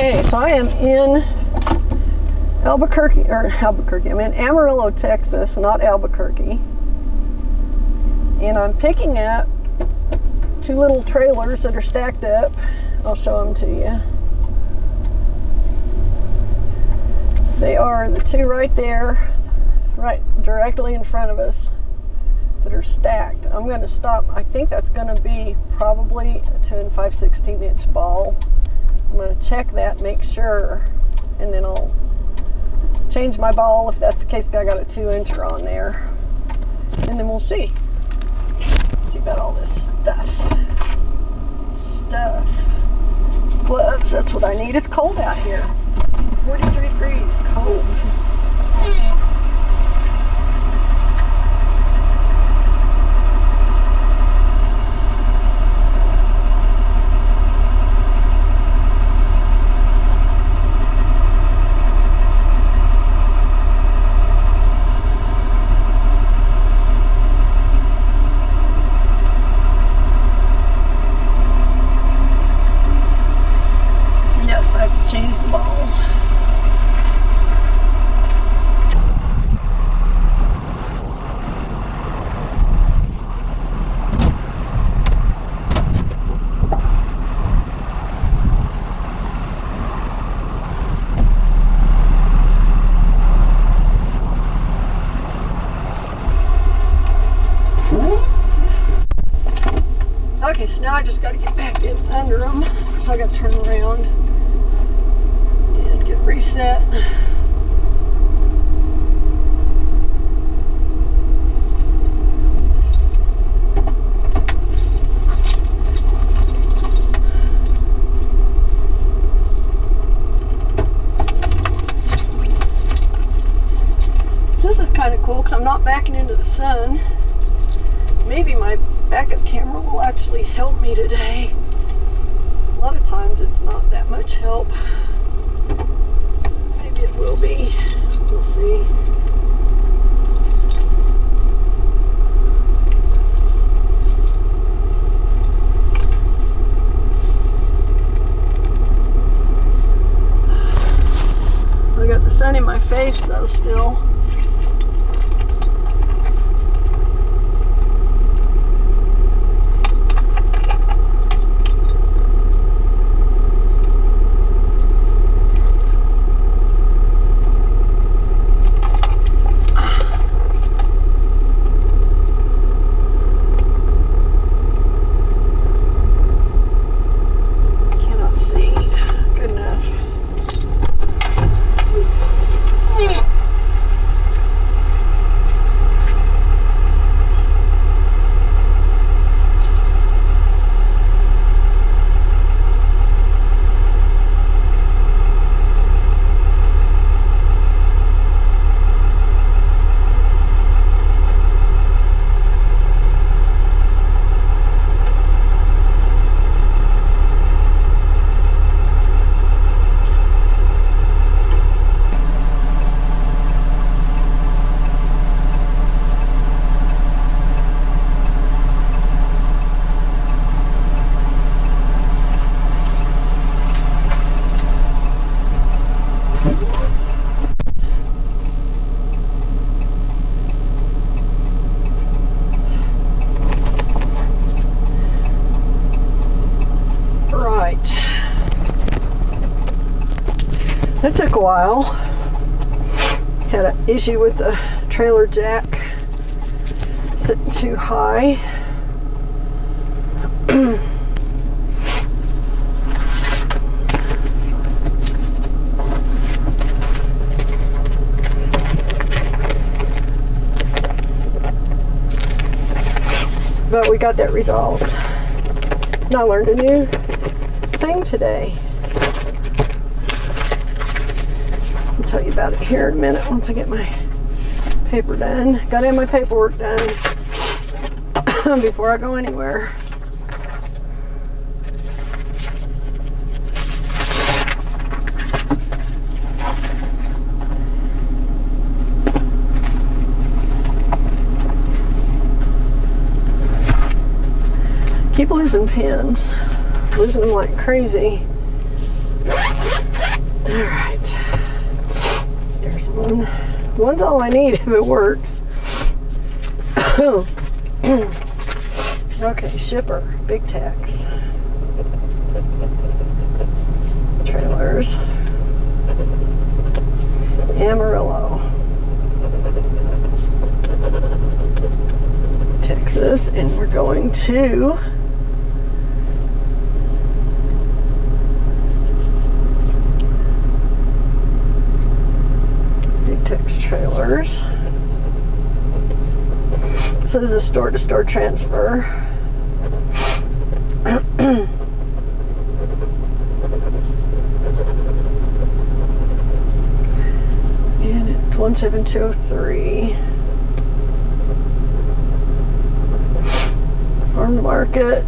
Okay, so I am in I'm in Amarillo, Texas, not Albuquerque. And I'm picking up two little trailers that are stacked up. I'll show them to you. They are the two right there, right directly in front of us, that are stacked. I'm going to stop. I think that's going to be probably a 2 5/16" ball. I'm going to check that, make sure, and then I'll change my ball if that's the case. I got a 2-incher on there, and then we'll see about all this stuff. Gloves, that's what I need. It's cold out here. 43 degrees, cold. Change the balls. Okay, so now I just got to get back in under them, so I got to turn around. Get reset. So this is kind of cool because I'm not backing into the sun. Maybe my backup camera will actually help me today. A lot of times it's not that much help. It will be. We'll see. I got the sun in my face though still. It took a while. Had an issue with the trailer jack sitting too high. But we got that resolved. And I learned a new thing today. I'll tell you about it here in a minute once I get my paper done. Got to have my paperwork done before I go anywhere. Keep losing pins. Losing them like crazy. All right. There's one. One's all I need if it works. Okay, shipper, big tax. Trailers. Amarillo, Texas, and we're going to Big Tex Trailers. This is a store-to-store transfer. And it's 17203. Farm to Market,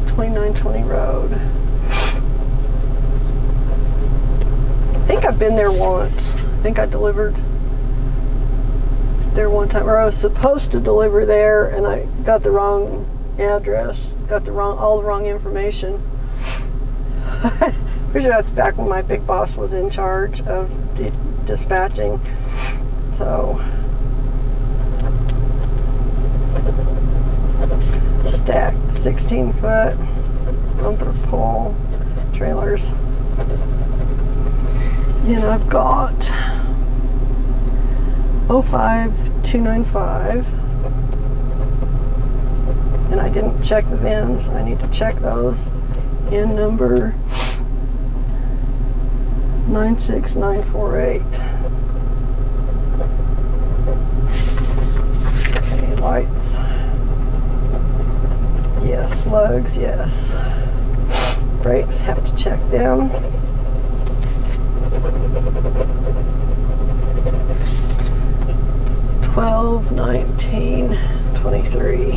2920 Road. I think I've been there once. I think I delivered there one time, or I was supposed to deliver there, and I got the wrong address, got all the wrong information. Pretty sure that's back when my big boss was in charge of dispatching. So stacked 16-foot bumper pull trailers, and I've got 05295, and I didn't check the VINs. I need to check those. In number 96948. Okay, lights. Yes, lugs, yes. Brakes, have to check them. $12, $19, $23.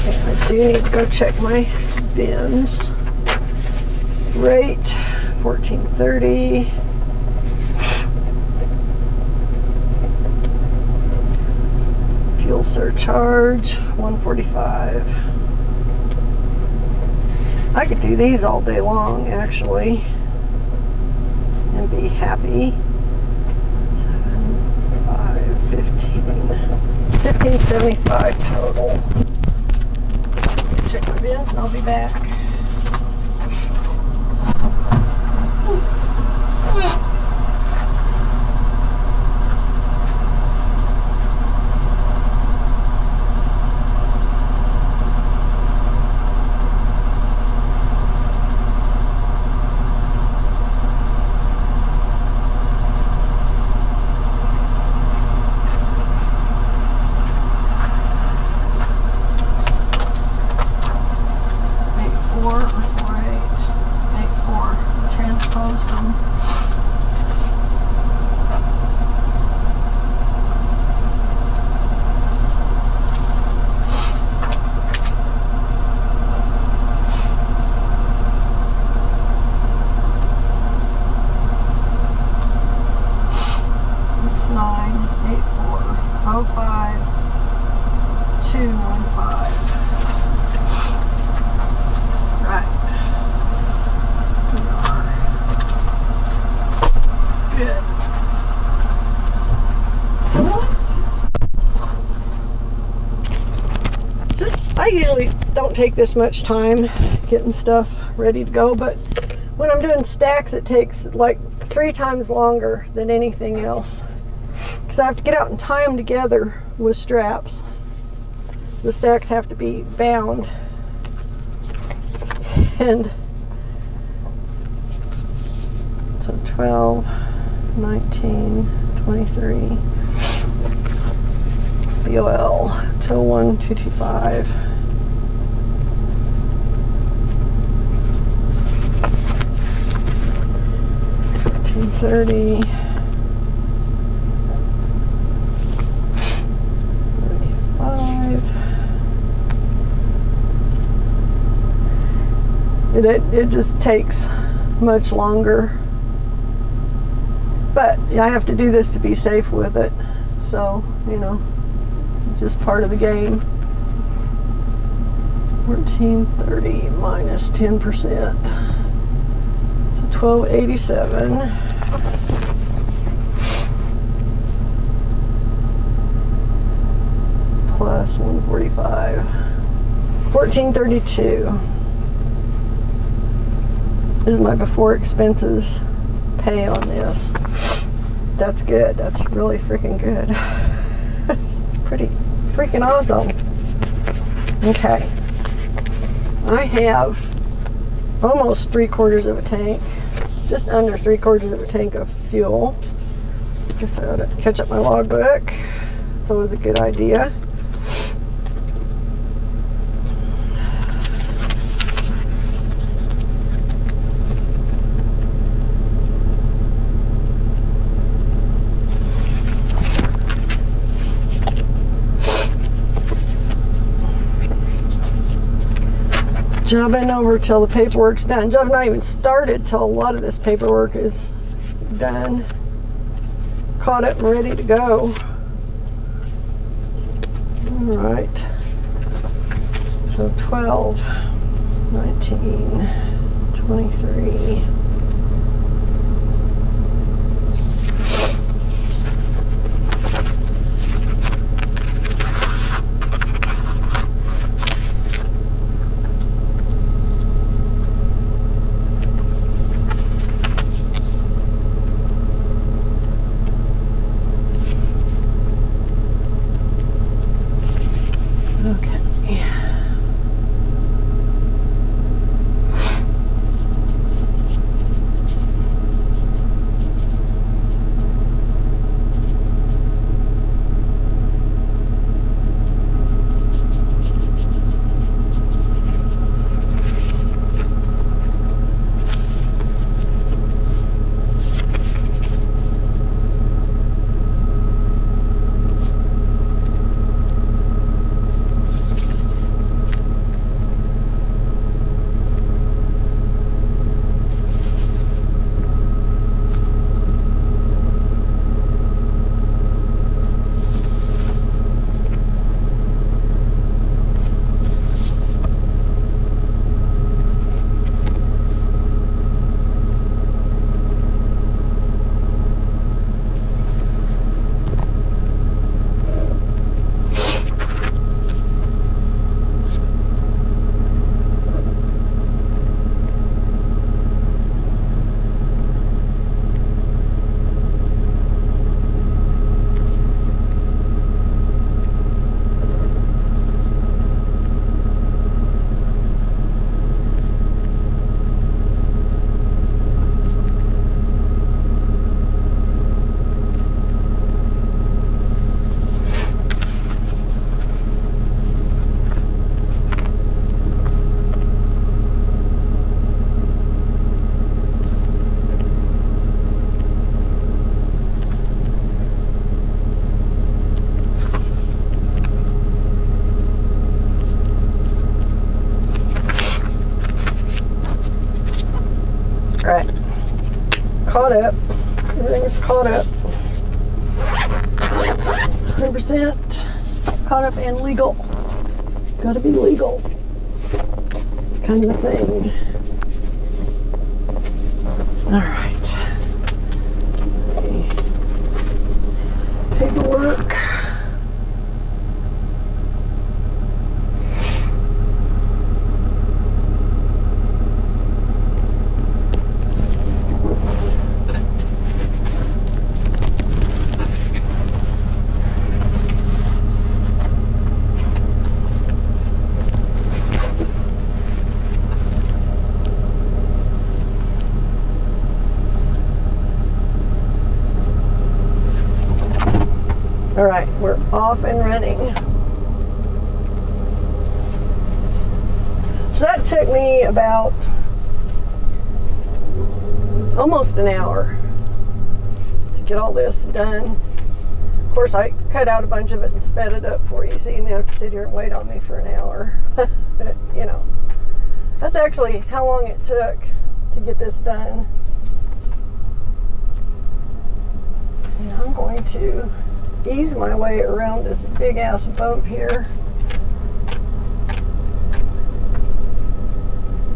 I do need to go check my bins. Rate $14.30. Fuel surcharge $145. I could do these all day long, actually, and be happy. 7, 5, 15, $15.75 total. Check my bins and I'll be back. take this much time getting stuff ready to go, but when I'm doing stacks, it takes like 3 times longer than anything else, because I have to get out and tie them together with straps. The stacks have to be bound, and so 12, 19, 23, BOL, 201, 225. 30, 35. It just takes much longer, but I have to do this to be safe with it, so you know, it's just part of the game. 1430 minus 10%, so 1287. Plus 145, 1432. This is my before expenses pay on this. That's good. That's really freaking good. That's pretty freaking awesome. Okay. I have almost 3/4 of a tank, just under 3/4 of a tank of fuel. Guess I ought to catch up my logbook. It's always a good idea. Job ain't over till the paperwork's done. Job not even started till a lot of this paperwork is done. Caught up and ready to go. All right. So 12, 19, 23. Right. Caught up. Everything's caught up. 100% caught up and legal. Gotta be legal. It's kind of a thing. Alright. Paperwork. All right, we're off and running. So that took me about almost an hour to get all this done. Of course, I cut out a bunch of it and sped it up for you, so you didn't have to sit here and wait on me for an hour. But, you know, that's actually how long it took to get this done. And I'm going to ease my way around this big ass bump here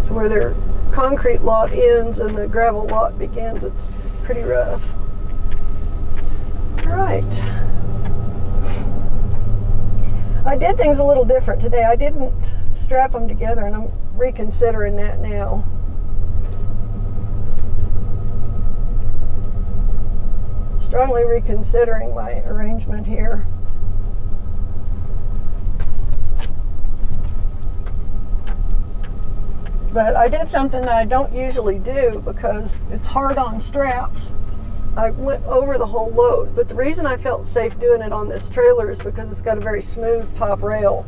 to where their concrete lot ends and the gravel lot begins. It's pretty rough. All right. I did things a little different today. I didn't strap them together, and I'm reconsidering that now. Strongly reconsidering my arrangement here. But I did something that I don't usually do because it's hard on straps. I went over the whole load, but the reason I felt safe doing it on this trailer is because it's got a very smooth top rail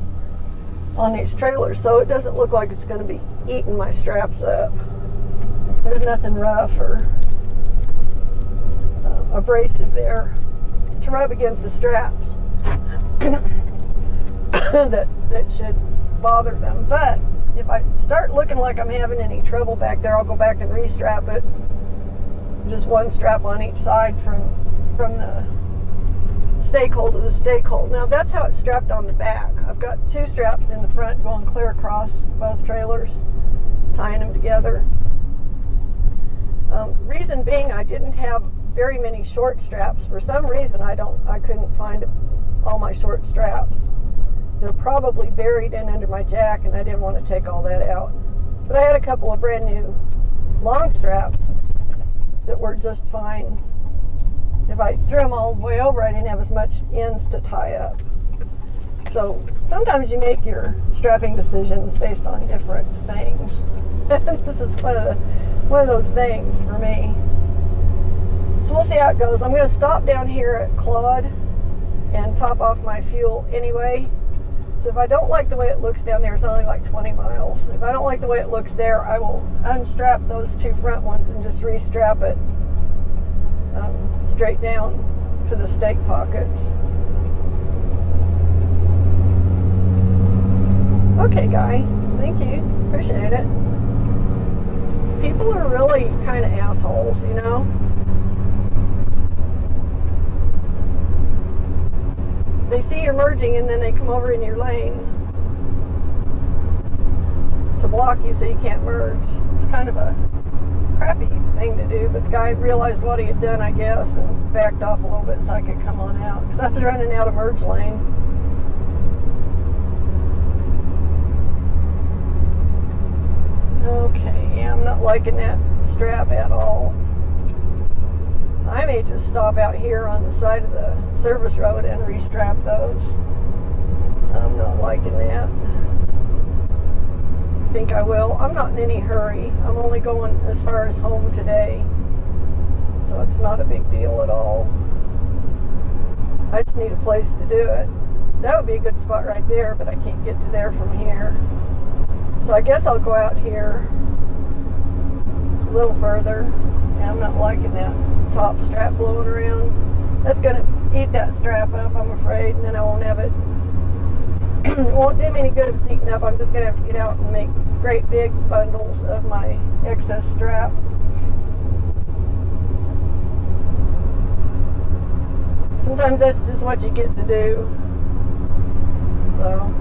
on these trailers, so it doesn't look like it's going to be eating my straps up. There's nothing rough or abrasive there to rub against the straps that should bother them. But if I start looking like I'm having any trouble back there, I'll go back and restrap it. Just one strap on each side from the stake hole to the stake hole. Now that's how it's strapped on the back. I've got two straps in the front going clear across both trailers, tying them together. Reason being, I didn't have very many short straps. For some reason, I couldn't find all my short straps. They're probably buried in under my jack, and I didn't want to take all that out. But I had a couple of brand new long straps that were just fine. If I threw them all the way over, I didn't have as much ends to tie up. So sometimes you make your strapping decisions based on different things. This is one of those things for me. So we'll see how it goes. I'm going to stop down here at Claude and top off my fuel anyway. So if I don't like the way it looks down there, it's only like 20 miles. If I don't like the way it looks there, I will unstrap those two front ones and just restrap it straight down to the stake pockets. Okay, Guy. Thank you. Appreciate it. People are really kind of assholes, you know? They see you're merging and then they come over in your lane to block you so you can't merge. It's kind of a crappy thing to do, but the guy realized what he had done, I guess, and backed off a little bit so I could come on out because I was running out of merge lane. Okay, yeah, I'm not liking that strap at all. I may just stop out here on the side of the service road and restrap those. I'm not liking that. I think I will. I'm not in any hurry. I'm only going as far as home today, so it's not a big deal at all. I just need a place to do it. That would be a good spot right there, but I can't get to there from here. So I guess I'll go out here a little further. And I'm not liking that top strap blowing around. That's going to eat that strap up, I'm afraid, and then I won't have it. It won't do me any good if it's eaten up. I'm just going to have to get out and make great big bundles of my excess strap. Sometimes that's just what you get to do. So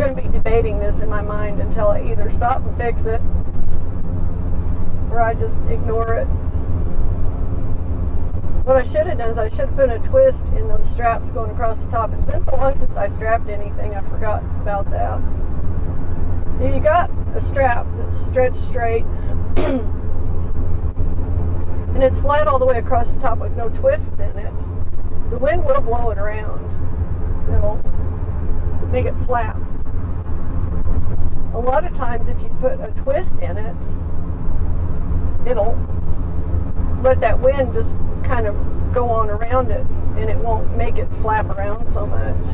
going to be debating this in my mind until I either stop and fix it or I just ignore it. What I should have done is I should have put a twist in those straps going across the top. It's been so long since I strapped anything, I forgot about that. If you got a strap that's stretched straight and it's flat all the way across the top with no twists in it, the wind will blow it around. It'll make it flap. A lot of times if you put a twist in it, it'll let that wind just kind of go on around it and it won't make it flap around so much.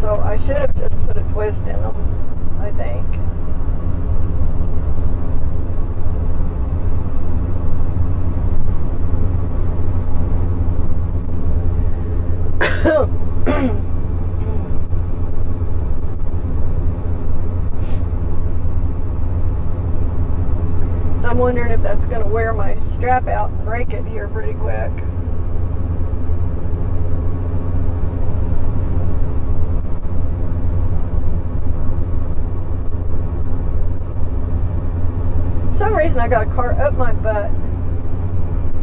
So I should have just put a twist in them, I think. I'm wondering if that's going to wear my strap out and break it here pretty quick. For some reason I got a car up my butt.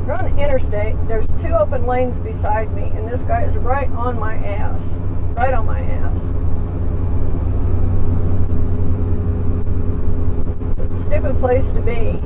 We're on the interstate. There's 2 open lanes beside me, and this guy is right on my ass. Right on my ass. It's a stupid place to be.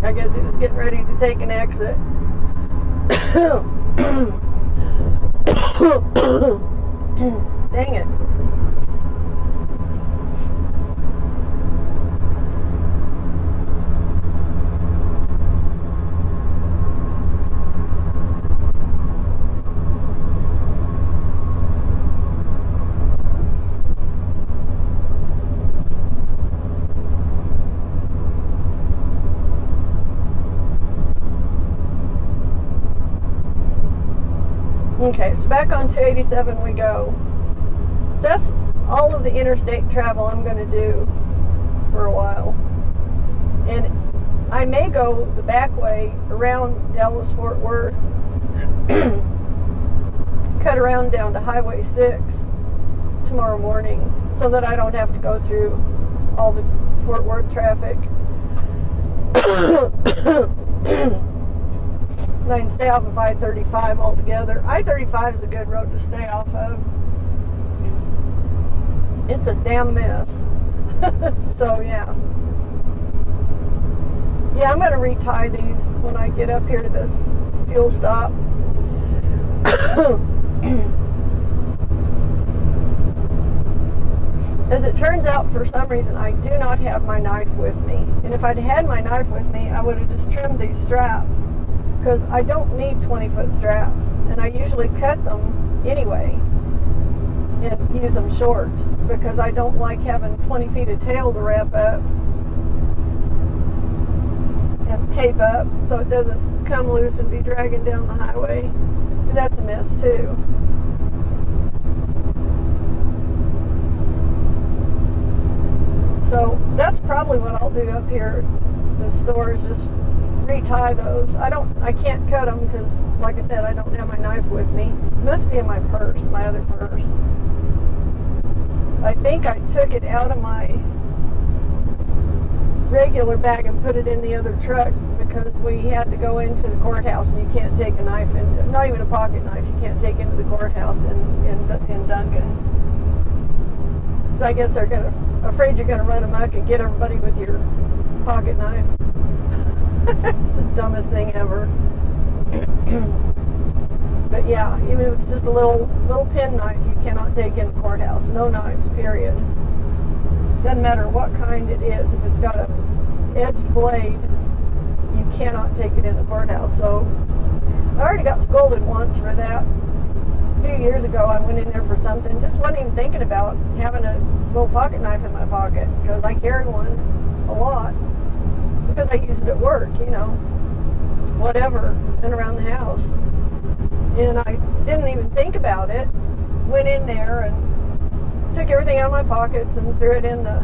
I guess he was getting ready to take an exit. Dang it. Okay, so back on 287 we go. So that's all of the interstate travel I'm going to do for a while. And I may go the back way around Dallas Fort Worth, cut around down to Highway 6 tomorrow morning so that I don't have to go through all the Fort Worth traffic. And I can stay off of I-35 altogether. I-35 is a good road to stay off of. It's a damn mess. So yeah. Yeah, I'm going to retie these when I get up here to this fuel stop. As it turns out, for some reason, I do not have my knife with me. And if I'd had my knife with me, I would have just trimmed these straps. Because I don't need 20-foot straps, and I usually cut them anyway and use them short because I don't like having 20 feet of tail to wrap up and tape up so it doesn't come loose and be dragging down the highway. That's a mess too. So that's probably what I'll do up here at the store, is just retie those. I can't cut them because, like I said, I don't have my knife with me. It must be in my purse, my other purse. I think I took it out of my regular bag and put it in the other truck because we had to go into the courthouse, and you can't take a knife, and not even a pocket knife, you can't take into the courthouse in Duncan. So I guess they're afraid you're gonna run amok and get everybody with your pocket knife. It's the dumbest thing ever. But yeah, even if it's just a little pen knife, you cannot take in the courthouse. No knives, period. Doesn't matter what kind it is. If it's got a edged blade, you cannot take it in the courthouse. So I already got scolded once for that. A few years ago, I went in there for something, just wasn't even thinking about having a little pocket knife in my pocket, because I carry one a lot, because I use it at work, whatever, and around the house. And I didn't even think about it. Went in there and took everything out of my pockets and threw it in the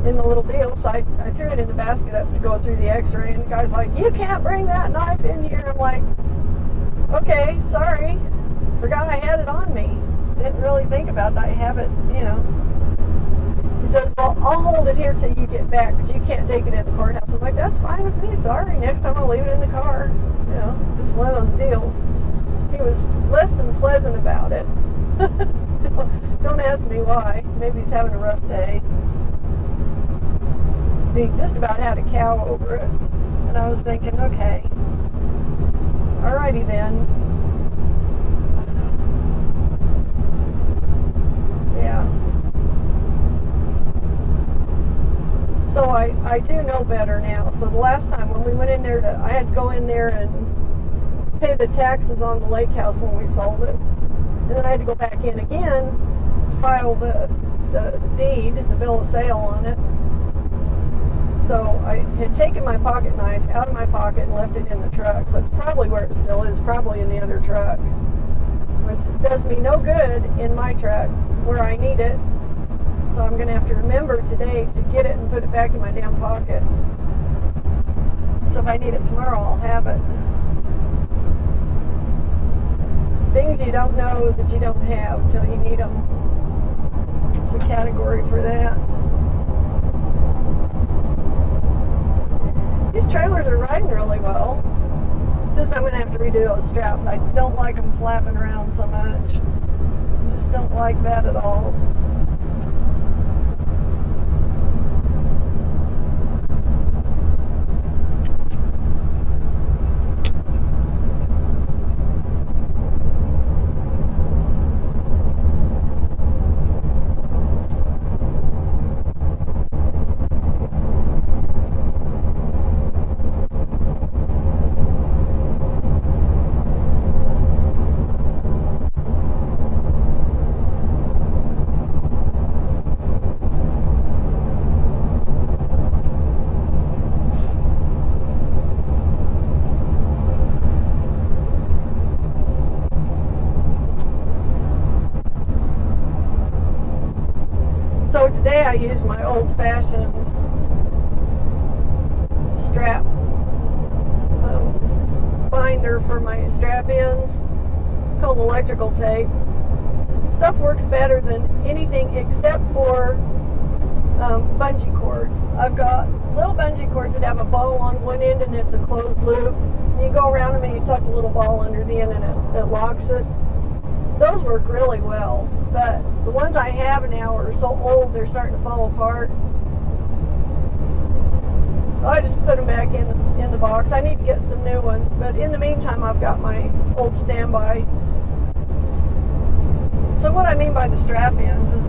little deal. So I threw it in the basket up to go through the x-ray, and the guy's like, "You can't bring that knife in here." I'm like, "Okay, sorry. Forgot I had it on me. Didn't really think about it. I have it, He says, "Well, I'll hold it here till you get back, but you can't take it in the courthouse." I'm like, "That's fine with me. Sorry. Next time I'll leave it in the car." Just one of those deals. He was less than pleasant about it. Don't ask me why. Maybe he's having a rough day. He just about had a cow over it. And I was thinking, okay, alrighty then. Yeah. So I do know better now. So the last time when we went in there, I had to go in there and pay the taxes on the lake house when we sold it. And then I had to go back in again to file the deed, the bill of sale on it. So I had taken my pocket knife out of my pocket and left it in the truck. So it's probably where it still is, probably in the other truck, which does me no good in my truck where I need it. So I'm going to have to remember today to get it and put it back in my damn pocket. So if I need it tomorrow, I'll have it. Things you don't know that you don't have till you need them. It's a category for that. These trailers are riding really well. Just I'm going to have to redo those straps. I don't like them flapping around so much. Just don't like that at all. So today I used my old-fashioned strap binder for my strap ends, called electrical tape. Stuff works better than anything except for bungee cords. I've got little bungee cords that have a ball on one end and it's a closed loop. You go around them and you tuck a little ball under the end and it locks it. Those work really well, but the ones I have now are so old they're starting to fall apart. I just put them back in the box. I need to get some new ones, but in the meantime I've got my old standby. So what I mean by the strap ends is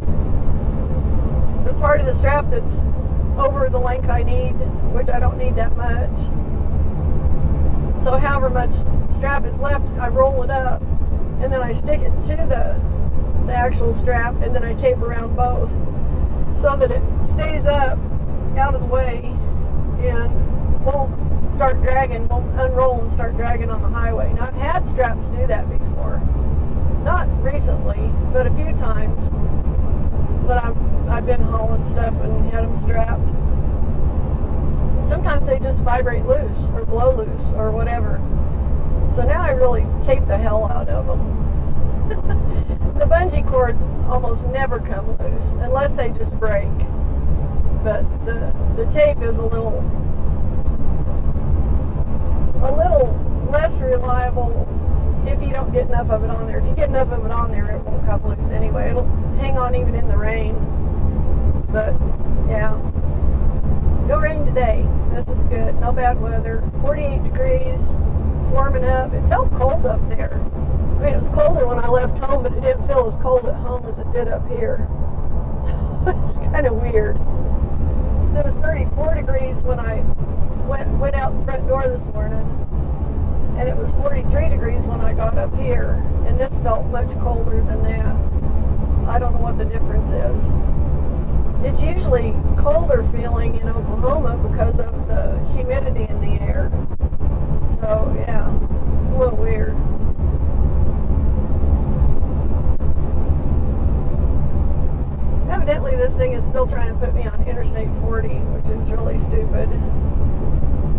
the part of the strap that's over the length I need, which I don't need that much. So however much strap is left, I roll it up and then I stick it to the actual strap, and then I tape around both so that it stays up out of the way and won't start dragging, won't unroll and start dragging on the highway. Now I've had straps do that before, not recently, but a few times when I've been hauling stuff and had them strapped. Sometimes they just vibrate loose or blow loose or whatever. So now I really tape the hell out of them. The bungee cords almost never come loose unless they just break. But the tape is a little less reliable if you don't get enough of it on there. If you get enough of it on there, it won't come loose anyway. It'll hang on even in the rain. But yeah, no rain today. This is good. No bad weather. 48 degrees. It's warming up. It felt cold up there. I mean, it was colder when I left home, but it didn't feel as cold at home as it did up here. It's kind of weird. It was 34 degrees when I went out the front door this morning, and it was 43 degrees when I got up here, and this felt much colder than that. I don't know what the difference is. It's usually colder feeling in Oklahoma because of the humidity in the air. So yeah, it's a little weird. Evidently this thing is still trying to put me on Interstate 40, which is really stupid.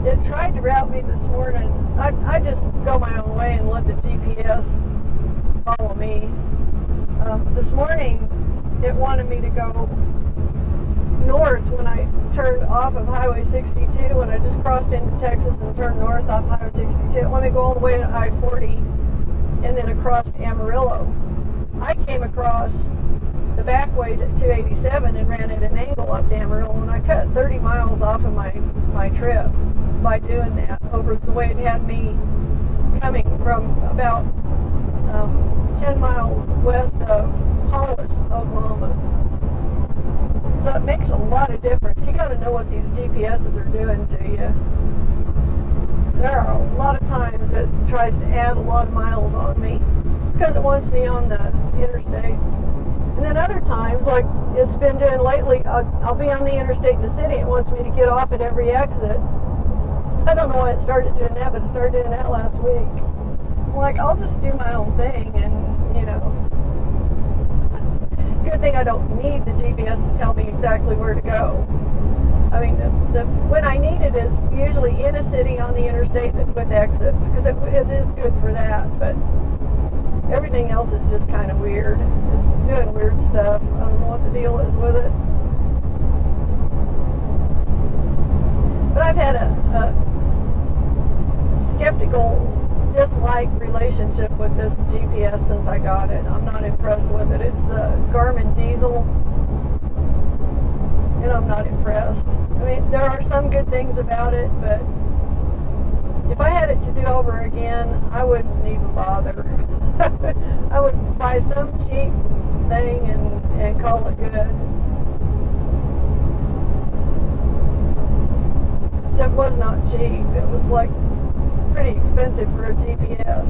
It tried to route me this morning. I just go my own way and let the GPS follow me. This morning it wanted me to go north when I turned off of Highway 62, when I just crossed into Texas and turned north off Highway 62. It wanted me to go all the way to I-40 and then across Amarillo. I came across the back way to 287 and ran at an angle up to Amarillo, and I cut 30 miles off of my trip by doing that over the way it had me coming from about 10 miles west of Hollis, Oklahoma. So it makes a lot of difference. You got to know what these GPSs are doing to you. There are a lot of times it tries to add a lot of miles on me because it wants me on the interstates. And then other times, like it's been doing lately, I'll be on the interstate in the city. It wants me to get off at every exit. I don't know why it started doing that, but it started doing that last week. I'm like, I'll just do my own thing, and you know. Good thing I don't need the GPS to tell me exactly where to go. I mean, when I need it is usually in a city on the interstate with exits, because it is good for that, but everything else is just kind of weird. It's doing weird stuff. I don't know what the deal is with it. But I've had a skeptical dislike relationship with this GPS since I got it. I'm not impressed with it. It's the Garmin diesel, and I'm not impressed. I mean, there are some good things about it, but if I had it to do over again, I wouldn't even bother. I would buy some cheap thing and call it good. Except it was not cheap. It was like pretty expensive for a GPS.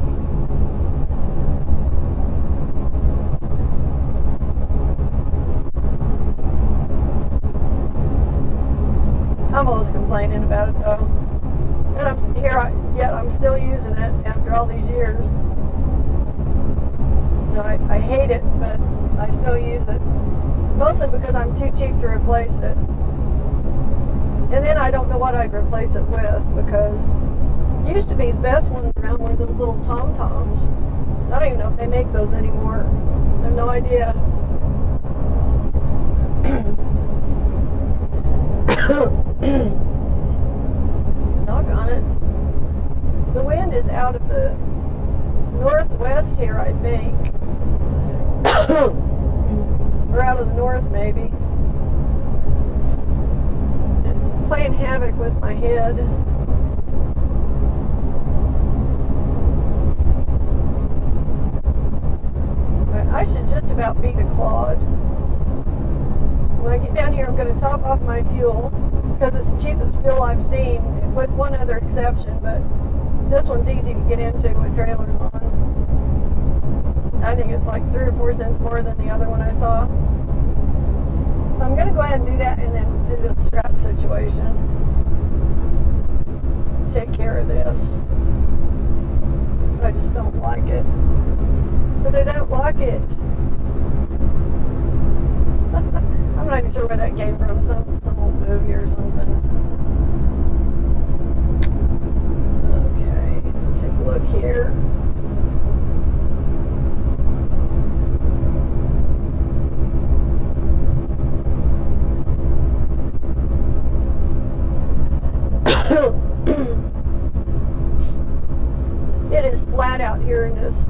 I'm always complaining about it though. And I'm still using it after all these years. You know, I hate it, but I still use it. Mostly because I'm too cheap to replace it. And then I don't know what I'd replace it with, because used to be the best ones around were those little tom-toms. I don't even know if they make those anymore. I have no idea. Doggone it. The wind is out of the northwest here, I think. Or out of the north, maybe. It's playing havoc with my head. I should just about be declawed. When I get down here, I'm going to top off my fuel, because it's the cheapest fuel I've seen, with one other exception, but this one's easy to get into with trailers on. I think it's like 3 or 4 cents more than the other one I saw. So I'm going to go ahead and do that and then do this strap situation. Take care of this. So I just don't like it. But I don't like it. I'm not even sure where that came from. Some old movie or something. Okay, take a look here. It is flat out here in this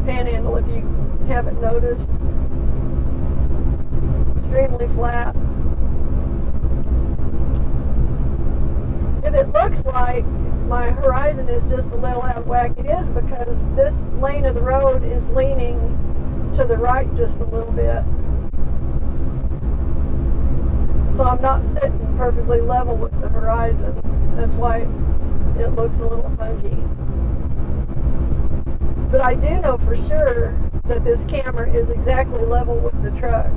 Panhandle, if you haven't noticed. Extremely flat. If it looks like my horizon is just a little out of whack, it is because this lane of the road is leaning to the right just a little bit. So I'm not sitting perfectly level with the horizon. That's why it looks a little funky. But I do know for sure that this camera is exactly level with the truck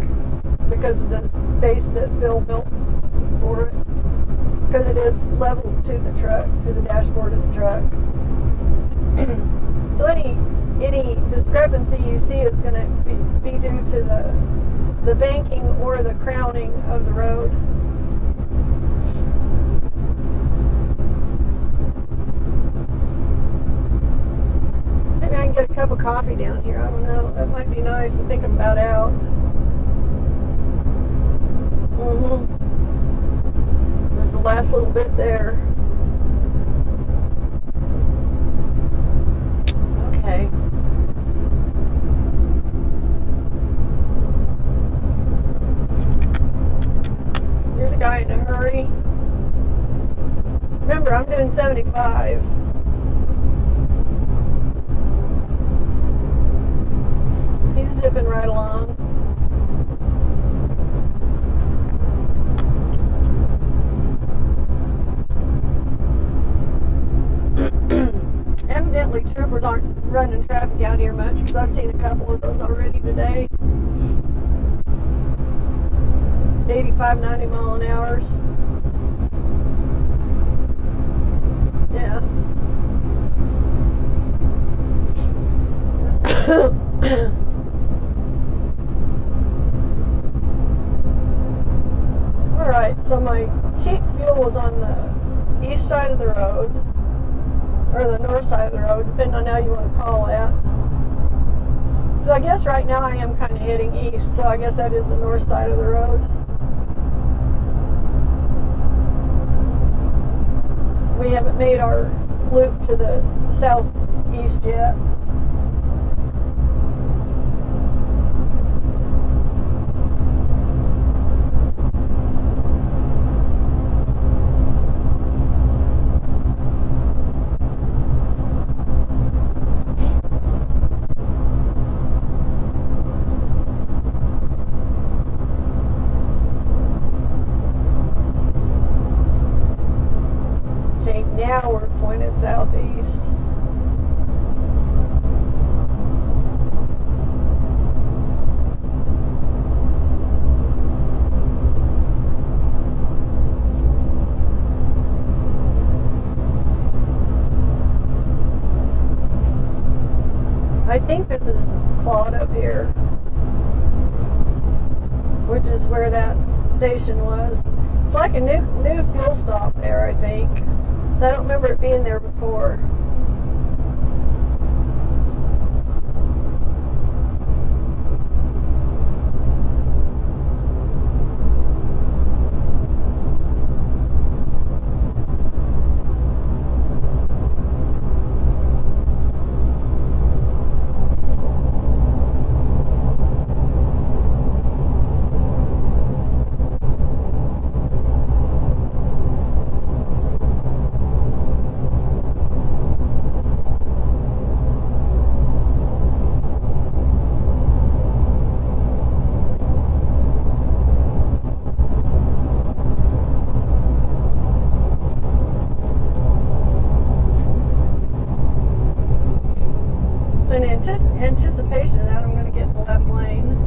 because of this base that Bill built for it. Because it is level to the truck, to the dashboard of the truck. So any discrepancy you see is going to be due to the banking or the crowning of the road. Maybe I can get a cup of coffee down here. I don't know. That might be nice. I think I'm about out. There's the last little bit there. Okay. Here's a guy in a hurry. Remember, I'm doing 75. He's zipping right along. Evidently, troopers aren't running traffic out here much because I've seen a couple of those already today. 85, 90 mile an hour. Yeah. Alright, so my cheap fuel was on the east side of the road, or the north side of the road, depending on how you want to call it. So I guess right now I am kind of heading east, so I guess that is the north side of the road. We haven't made our loop to the southeast yet. Now we're pointed southeast. I think this is Claude up here, which is where that station was. It's like a new fuel stop there, I think. I don't remember it being there before. Anticipation of that, I'm going to get in the left lane.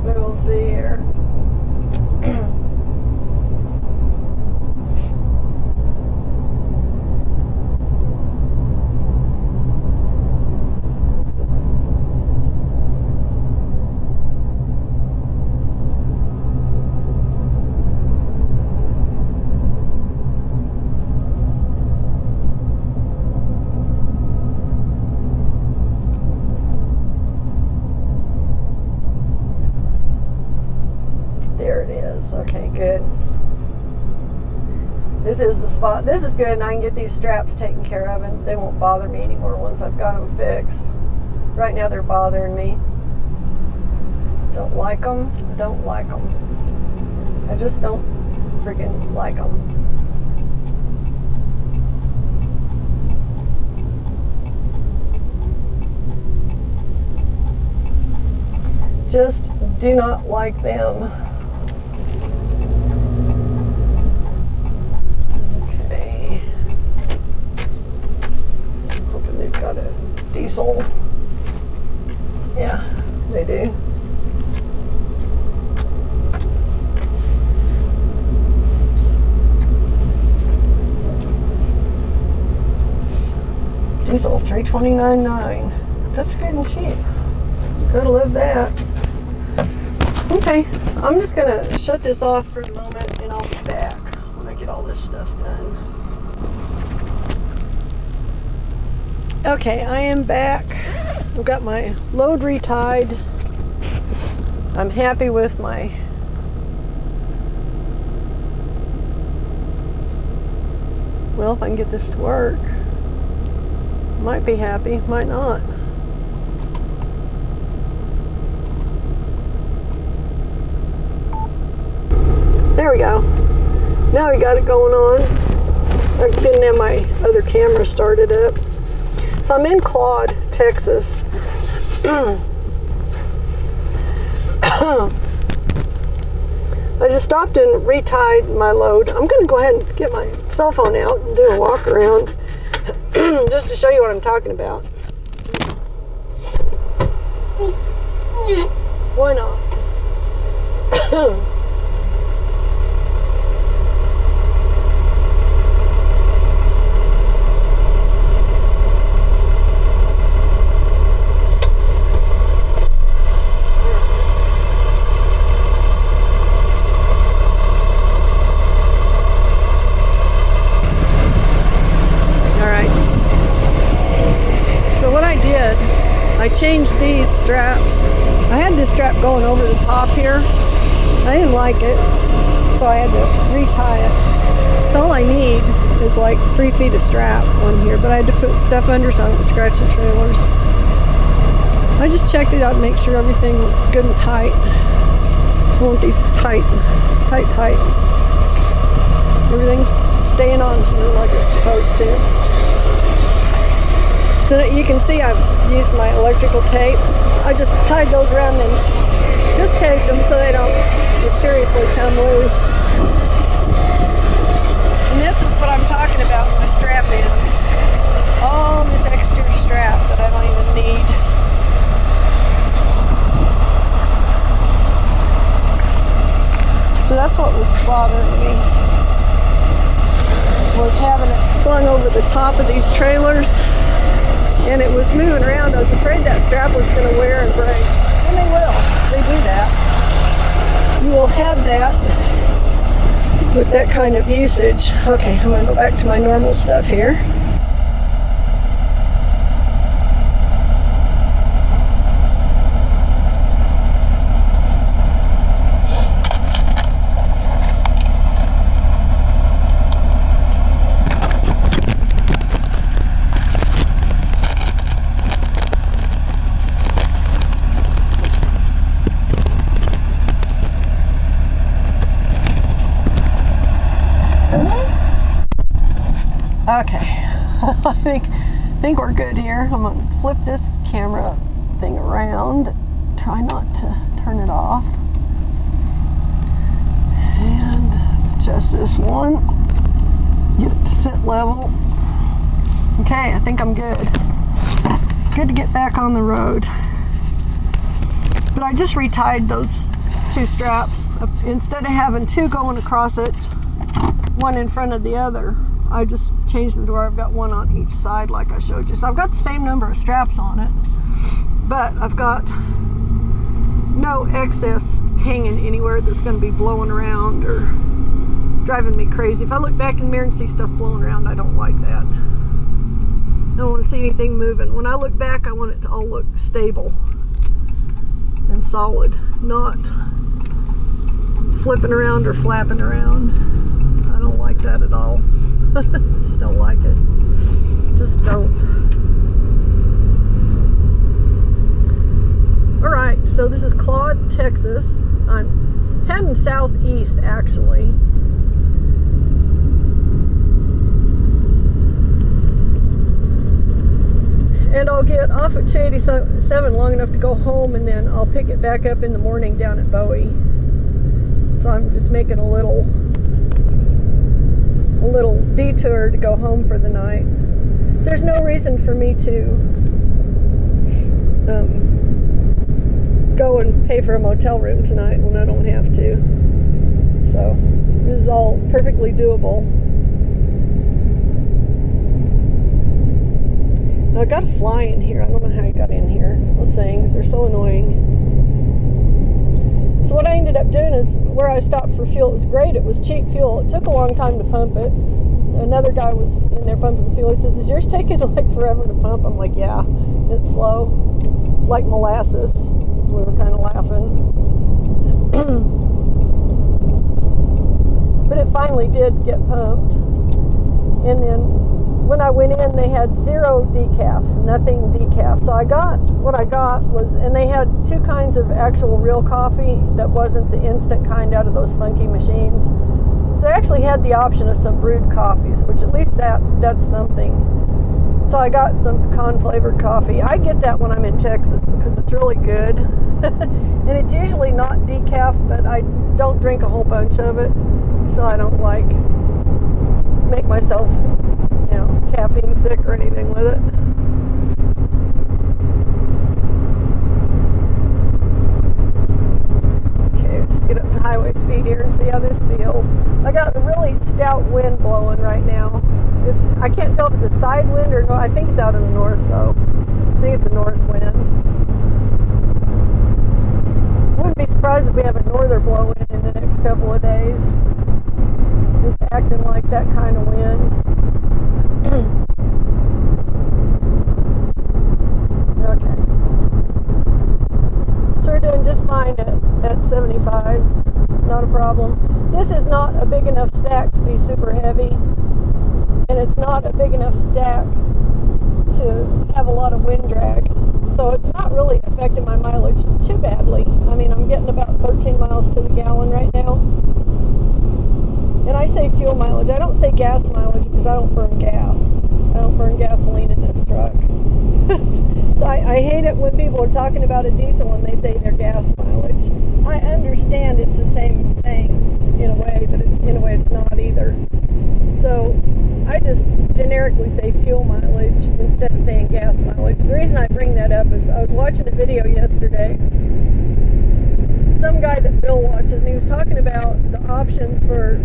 But we'll see here. Okay, good. This is the spot. This is good, and I can get these straps taken care of, and they won't bother me anymore once I've got them fixed. Right now, they're bothering me. Don't like them. Don't like them. I just don't freaking like them. Just do not like them. Diesel, $329.9. That's good and cheap. Gotta love that. Okay, I'm just gonna shut this off for the moment and I'll be back when I get all this stuff done. Okay, I am back. I've got my load retied. I'm happy with my well, if I can get this to work. Might be happy, might not. There we go. Now we got it going on. I didn't have my other camera started up. So I'm in Claude, Texas. I just stopped and retied my load. I'm going to go ahead and get my cell phone out and do a walk around just to show you what I'm talking about. Why not? I changed these straps. I had this strap going over the top here. I didn't like it, so I had to retie it. So all I need is like 3 feet of strap on here, but I had to put stuff under so I don't scratch the trailers. I just checked it out to make sure everything was good and tight. I want these tight. Everything's staying on here like it's supposed to. So you can see I've used my electrical tape. I just tied those around and just taped them so they don't mysteriously come loose. And this is what I'm talking about, my strap ends. All this extra strap that I don't even need. So that's what was bothering me, was having it flung over the top of these trailers. And it was moving around. I was afraid that strap was going to wear and break. And they will. They do that. You will have that with that kind of usage. Okay, I'm going to go back to my normal stuff here. Okay, I think we're good here. I'm going to flip this camera thing around. Try not to turn it off. And adjust this one. Get it to sit level. Okay, I think I'm good. Good to get back on the road. But I just retied those 2 straps. Instead of having 2 going across it, one in front of the other, I just changed them to where I've got one on each side like I showed you. So I've got the same number of straps on it, but I've got no excess hanging anywhere that's going to be blowing around or driving me crazy. If I look back in the mirror and see stuff blowing around, I don't like that. I don't want to see anything moving. When I look back, I want it to all look stable and solid, not flipping around or flapping around. I don't like that at all. Just don't like it. Just don't. Alright, so this is Claude, Texas. I'm heading southeast actually. And I'll get off at 287 long enough to go home, and then I'll pick it back up in the morning down at Bowie. So I'm just making a little detour to go home for the night. So there's no reason for me to go and pay for a motel room tonight when I don't have to. So this is all perfectly doable. I got a fly in here. I don't know how I got in here. Those things are so annoying. So what I ended up doing is where I stopped for fuel, it was great. It was cheap fuel. It took a long time to pump it. Another guy was in there pumping fuel. He says, "Is yours taking like forever to pump?" I'm like, "Yeah, it's slow, like molasses." We were kind of laughing. But it finally did get pumped. And then when I went in, they had zero decaf, nothing decaf. So what I got was, and they had two kinds of actual real coffee that wasn't the instant kind out of those funky machines. So they actually had the option of some brewed coffees, which at least that's something. So I got some pecan flavored coffee. I get that when I'm in Texas because it's really good. And it's usually not decaf, but I don't drink a whole bunch of it. So I don't make myself, caffeine sick or anything with it. Okay, just get up to highway speed here and see how this feels. I got a really stout wind blowing right now. I can't tell if it's a side wind or no. I think it's out of the north though. I think it's a north wind. Wouldn't be surprised if we have a norther blowing in the next couple of days. It's acting like that kind of wind. Okay. So we're doing just fine at 75. Not a problem. This is not a big enough stack to be super heavy. And it's not a big enough stack to have a lot of wind drag. So it's not really affecting my mileage too badly. I mean, I'm getting about 13 miles to the gallon right now. And I say fuel mileage. I don't say gas mileage because I don't burn gas. I don't burn gasoline in this truck. So I hate it when people are talking about a diesel and they say their gas mileage. I understand it's the same thing in a way, but in a way it's not either. So I just generically say fuel mileage instead of saying gas mileage. The reason I bring that up is I was watching a video yesterday. Some guy that Bill watches, and he was talking about the options for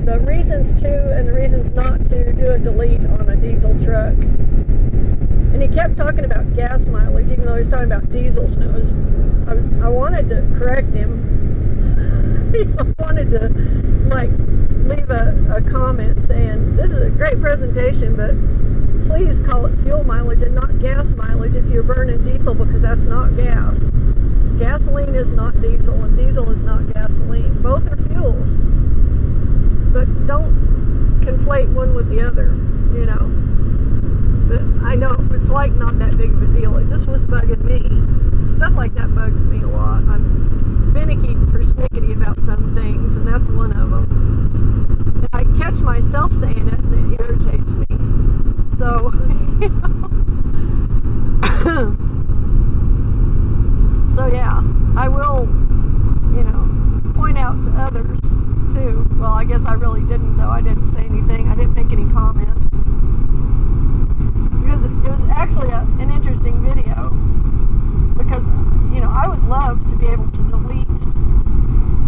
the reasons to and the reasons not to do a delete on a diesel truck. And he kept talking about gas mileage, even though he was talking about diesels. And I wanted to correct him. I wanted to leave a comment saying, "This is a great presentation, but please call it fuel mileage and not gas mileage if you're burning diesel, because that's not gas. Gasoline is not diesel, and diesel is not gasoline. Both are fuels. But don't conflate one with the other, But I know it's not that big of a deal. It just was bugging me. Stuff like that bugs me a lot. I'm finicky, persnickety about some things, and that's one of them. And I catch myself saying it, and it irritates me. So, So yeah, I will, point out to others too. Well, I guess I really didn't though. I didn't say anything. I didn't make any comments. Because it was actually an interesting video. Because, I would love to be able to delete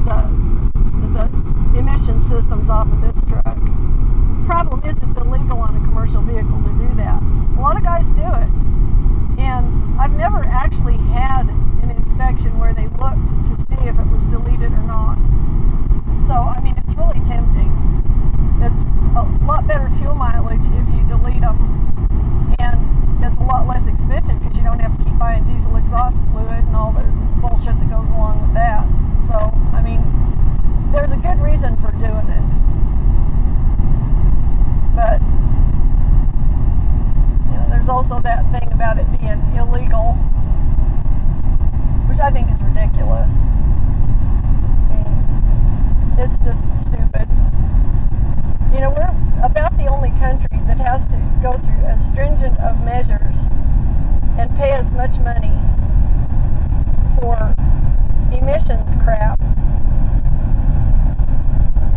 the emission systems off of this truck. Problem is it's illegal on a commercial vehicle to do that. A lot of guys do it. And I've never actually had an inspection where they looked to see if it was deleted or not. So, it's really tempting. It's a lot better fuel mileage if you delete them, and it's a lot less expensive because you don't have to keep buying diesel exhaust fluid and all the bullshit that goes along with that. So, there's a good reason for doing it. But, there's also that thing about it being illegal, which I think is ridiculous. It's just stupid. We're about the only country that has to go through as stringent of measures and pay as much money for emissions crap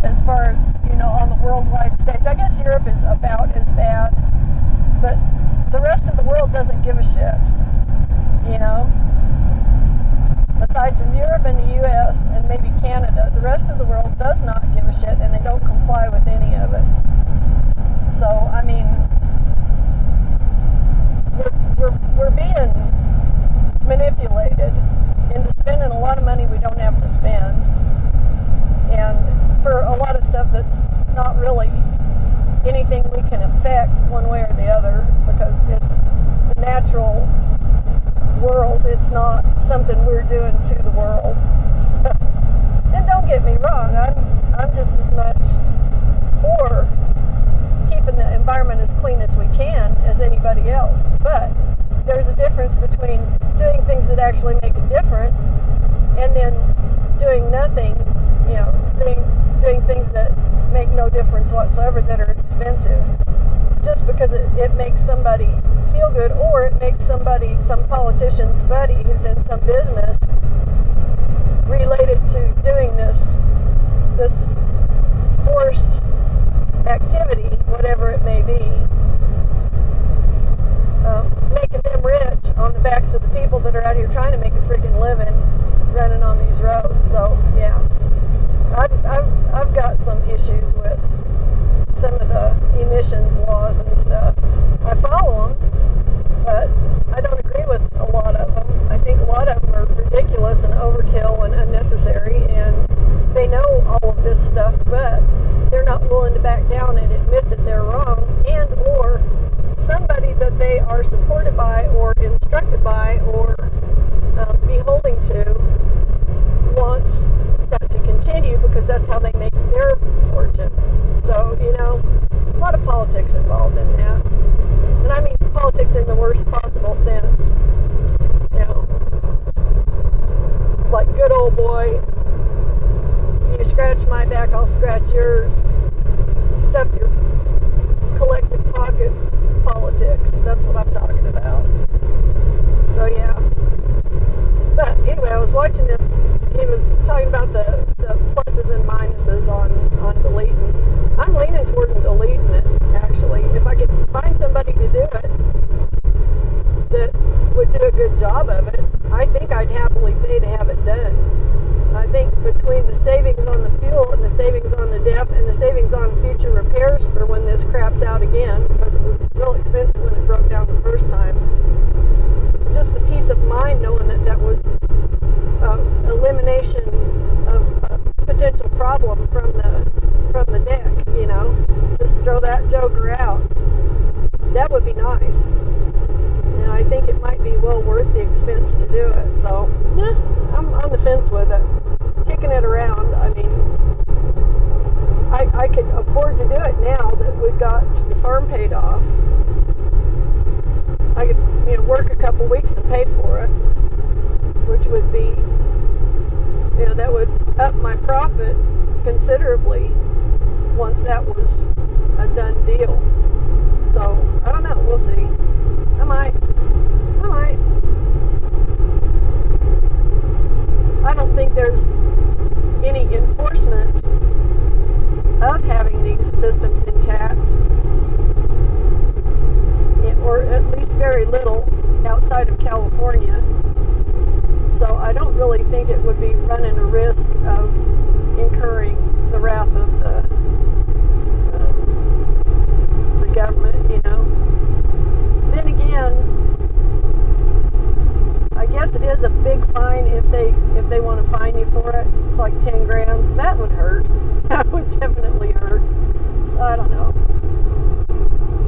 as far as, on the worldwide stage. I guess Europe is about as bad, but the rest of the world doesn't give a shit, Aside from Europe and the US and maybe Canada, the rest of the world does not give a shit, and they don't comply with any of it. So, we're anything we can affect one way or the other, because it's the natural world. It's not something we're doing to the world. And don't get me wrong, I'm just as much for keeping the environment as clean as we can as anybody else. But there's a difference between doing things that actually make a difference and then doing nothing, doing things that make no difference whatsoever, that are expensive, just because it makes somebody feel good, or it makes some politician's buddy who's in some business related to doing this forced activity, whatever it may be, making them rich on the backs of the people that are out here trying to make a freaking living running on these roads. So yeah, I've got some issues with some of the emissions laws and stuff. I follow them, but I don't agree with a lot of them. I think a lot of them are ridiculous and overkill and unnecessary, and they know all of this stuff, but they're not willing to back down and admit that they're wrong, and or somebody that they are supported by or instructed by or beholding to wants that to continue, because that's how they make their fortune. So, a lot of politics involved in that. And I mean politics in the worst possible sense. Like good old boy, you scratch my back, I'll scratch yours. Stuff your collective pockets politics. That's what I'm talking about. So yeah. But anyway, I was watching this. He was talking about the pluses and minuses on deleting. I'm leaning toward deleting it, actually. If I could find somebody to do it that would do a good job of it, I think I'd happily pay to have it done. I think between the savings on the fuel and the savings on the DEF and the savings on future repairs for when this craps out again, because it was real expensive when it broke down the first time, just the peace of mind knowing that was elimination of a potential problem from the deck, just throw that joker out. That would be nice. I think it might be well worth the expense to do it. So, yeah, I'm on the fence with it. Kicking it around. I mean, I could afford to do it now that we've got the farm paid off. I could, work a couple weeks and pay for it, which would be, that would up my profit considerably once that was a done deal. So, I don't know. We'll see. I might. I don't think there's any enforcement of having these systems intact, or at least very little outside of California. So I don't really think it would be running a risk of incurring the wrath of the government, Then again, I guess it is a big fine if they want to fine you for it. It's like 10 grand. So that would hurt. That would definitely hurt. I don't know.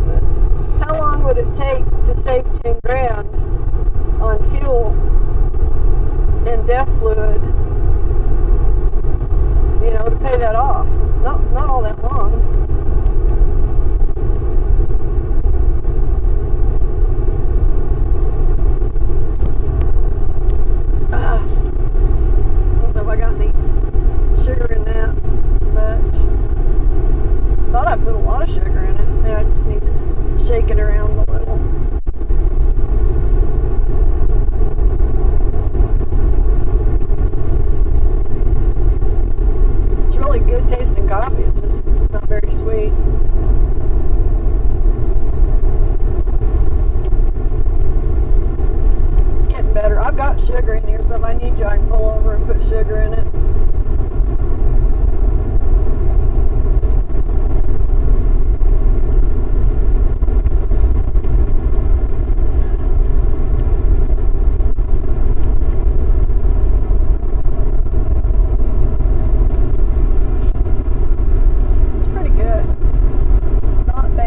But how long would it take to save 10 grand on fuel and DEF fluid, to pay that off? Not all that long. I don't know if I got any sugar in that much. Thought I put a lot of sugar in it. Maybe I just need to shake it around a little. It's really good tasting coffee. It's just not very sweet. Getting better. I've got sugar in here, so if I need to, I can pull over and put sugar in it. It's pretty good. Not bad.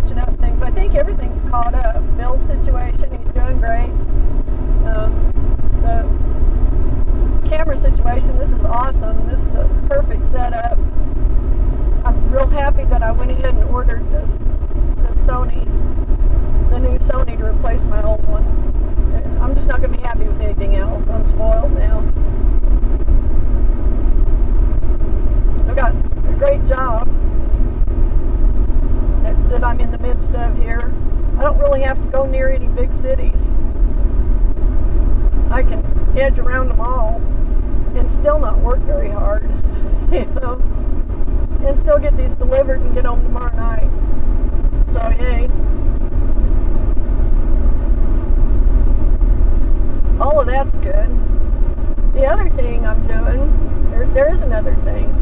catching up things. I think everything's caught up. Bill's situation, he's doing great. The camera situation, this is awesome. This is a perfect setup. I'm real happy that I went ahead and ordered the new Sony to replace my old one. I'm just not going to be happy with anything else. I'm spoiled now. I've got a great job that I'm in the midst of here. I don't really have to go near any big cities. I can edge around them all and still not work very hard, you know, and still get these delivered and get home tomorrow night. So yay. All of that's good. The other thing I'm doing, there is another thing.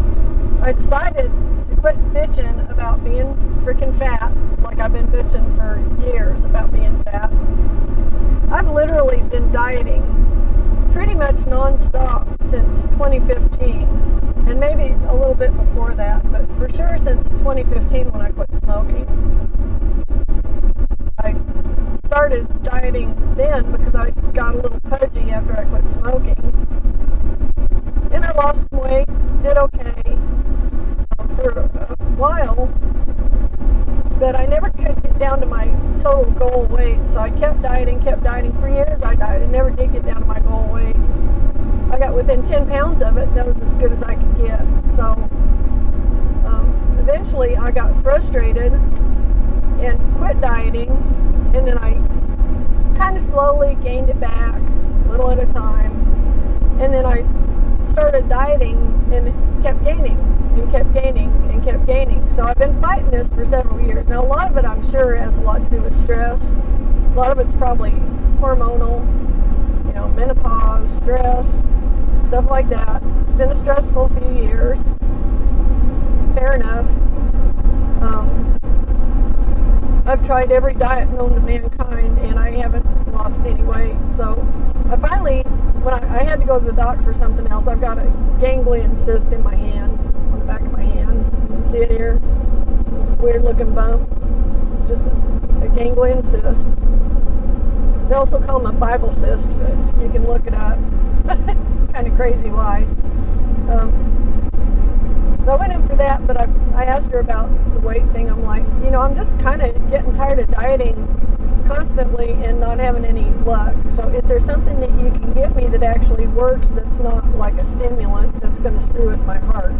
I decided to quit bitching about being freaking fat, like I've been bitching for years about being fat. I've literally been dieting pretty much nonstop since 2015, and maybe a little bit before that, but for sure since 2015 when I quit smoking. I started dieting then because I got a little pudgy after I quit smoking, and I lost some weight, did okay for a while, but I never could get down to my total goal weight, so I kept dieting. For years I dieted, never did get down to my goal weight. I got within 10 pounds of it, and that was as good as I could get. So eventually I got frustrated and quit dieting, and then I kind of slowly gained it back, little at a time, and then I started dieting and kept gaining and kept gaining and kept gaining. So I've been fighting this for several years. Now a lot of it I'm sure has a lot to do with stress. A lot of it's probably hormonal, you know, menopause, stress, stuff like that. It's been a stressful few years. Fair enough. I've tried every diet known to mankind and I haven't lost any weight. So I finally, when I had to go to the doc for something else, I've got a ganglion cyst in my hand, on the back of my hand. You can see it here. It's a weird looking bump. It's just a ganglion cyst. They also call them a Bible cyst, but you can look it up. It's kind of crazy why. I went in for that, but I asked her about the weight thing. I'm like, you know, I'm just kind of getting tired of dieting constantly and not having any luck. So is there something that you can get me that actually works that's not like a stimulant that's going to screw with my heart?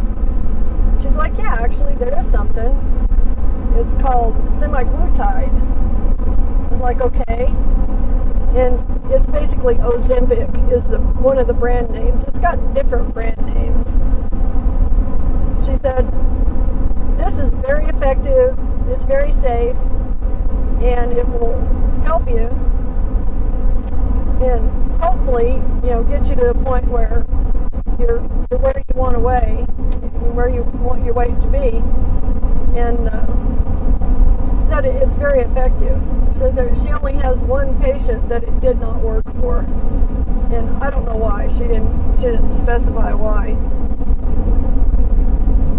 She's like, yeah, actually there is something. It's called semaglutide. I was like, okay. And it's basically Ozempic is one of the brand names. It's got different brand names. She said, this is very effective, it's very safe, and it will help you and hopefully, you know, get you to a point where you're where you want to weigh, where you want your weight to be. And she said it's very effective. So she only has one patient that it did not work for, and I don't know why. She didn't specify why.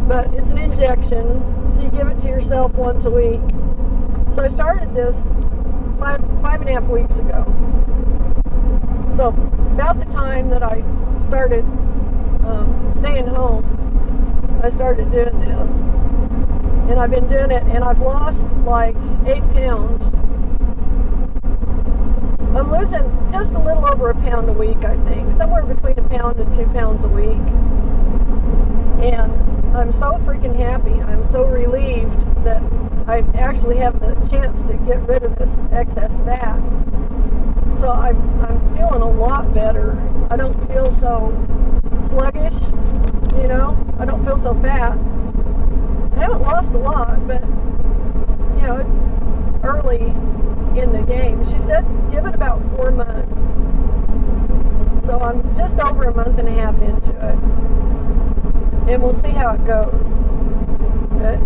But it's an injection, so you give it to yourself once a week. So I started this five and a half weeks ago. So about the time that I started staying home, I started doing this. And I've been doing it, and I've lost like 8 pounds. I'm losing just a little over a pound a week, I think. Somewhere between a pound and 2 pounds a week. And I'm so freaking happy. I'm so relieved that I actually have the chance to get rid of this excess fat. So I'm feeling a lot better. I don't feel so sluggish, you know. I don't feel so fat. I haven't lost a lot, but, you know, it's early in the game. She said give it about 4 months. So I'm just over a month and a half into it. And we'll see how it goes. But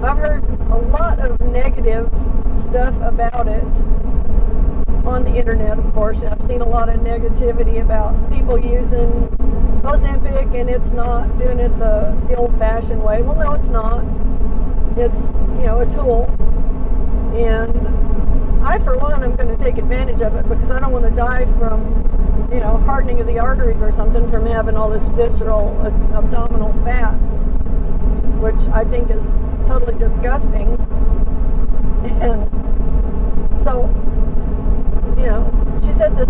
I've heard a lot of negative stuff about it on the internet, of course. And I've seen a lot of negativity about people using Ozempic and it's not doing it the old-fashioned way. Well, no, it's not. It's, you know, a tool. And I, for one, am going to take advantage of it because I don't want to die from, hardening of the arteries or something from having all this visceral abdominal fat, which I think is totally disgusting. And so, she said the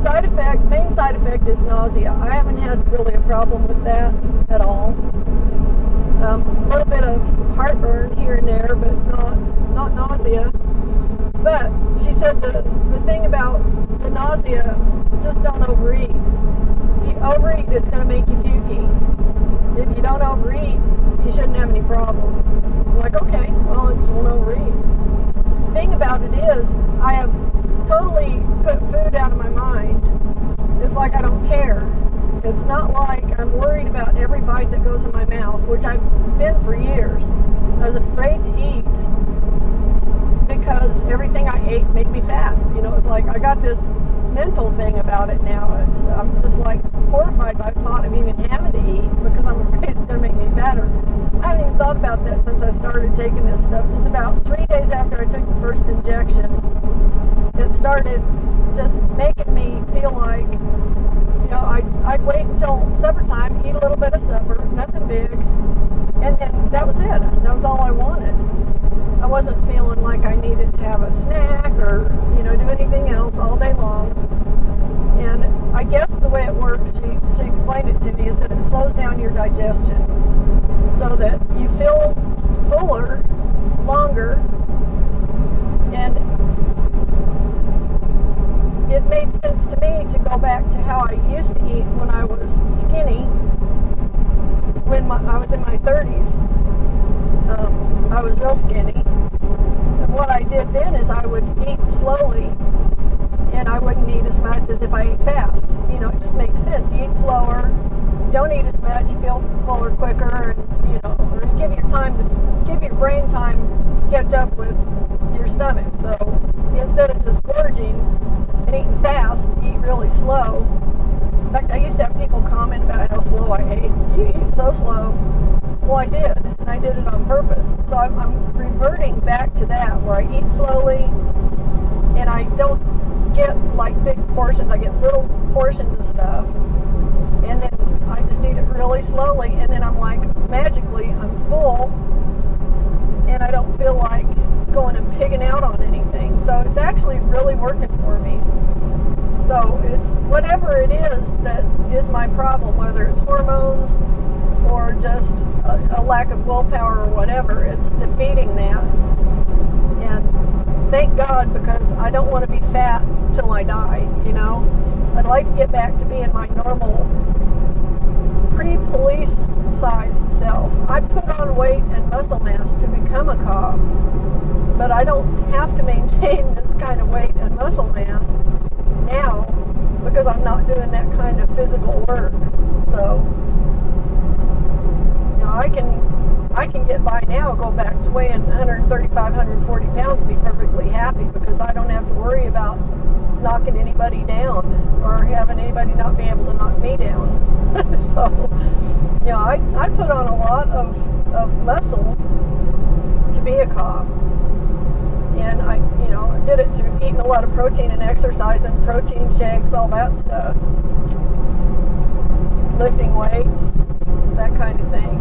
main side effect is nausea. I haven't had really a problem with that at all. A little bit of heartburn here and there, but not nausea. But she said the thing about the nausea, just don't overeat. If you overeat, it's going to make you pukey. If you don't overeat, you shouldn't have any problem. I'm like, okay, well, I just won't overeat. The thing about it is, I have totally put food out of my mind. It's like I don't care. It's not like I'm worried about every bite that goes in my mouth, which I've been for years. I was afraid to eat because everything I ate made me fat. It's like I got this mental thing about it now. I'm just like horrified by the thought of even having to eat because I'm afraid it's going to make me fatter. I haven't even thought about that since I started taking this stuff. Since about 3 days after I took the first injection, it started just making me feel like, I'd wait until supper time, eat a little bit of supper, nothing big, and then that was it. That was all I wanted. I wasn't feeling like I needed to have a snack or, do anything else all day long. And I guess the way it works, she explained it to me, is that it slows down your digestion so that you feel fuller longer. And it made sense to me to go back to how I used to eat when I was skinny, when I was in my 30s. I was real skinny. And what I did then is I would eat slowly, and I wouldn't eat as much as if I ate fast. It just makes sense. You eat slower, don't eat as much, you feel fuller quicker, and, or you give your brain time to catch up with your stomach. So instead of just gorging and eating fast, you eat really slow. In fact, I used to have people comment about how slow I ate. You eat so slow. Well, I did, and I did it on purpose. So I'm reverting back to that, where I eat slowly, and I don't get like big portions. I get little portions of stuff, and then I just eat it really slowly, and then I'm like, magically, I'm full, and I don't feel like going and pigging out on anything. So it's actually really working for me. So it's whatever it is that is my problem, whether it's hormones or just a lack of willpower or whatever, it's defeating that. And thank God, because I don't want to be fat till I die, I'd like to get back to being my normal pre-police size self. I put on weight and muscle mass to become a cop, but I don't have to maintain this kind of weight and muscle mass now because I'm not doing that kind of physical work. So I can get by now, go back to weighing 135, 140 pounds, and be perfectly happy because I don't have to worry about knocking anybody down or having anybody not be able to knock me down. So, I put on a lot of muscle to be a cop. And I did it through eating a lot of protein and exercising, protein shakes, all that stuff. Lifting weights, that kind of thing.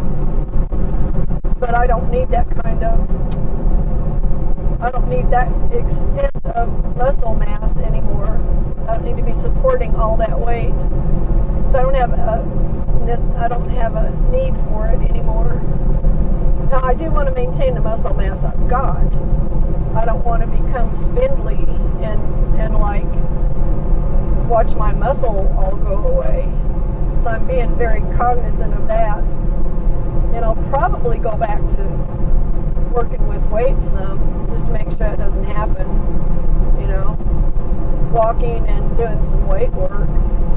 But I don't need that extent of muscle mass anymore. I don't need to be supporting all that weight. So I don't have a need for it anymore. Now I do want to maintain the muscle mass I've got. I don't want to become spindly and like watch my muscle all go away. So I'm being very cognizant of that. And I'll probably go back to working with weights some, just to make sure it doesn't happen. Walking and doing some weight work.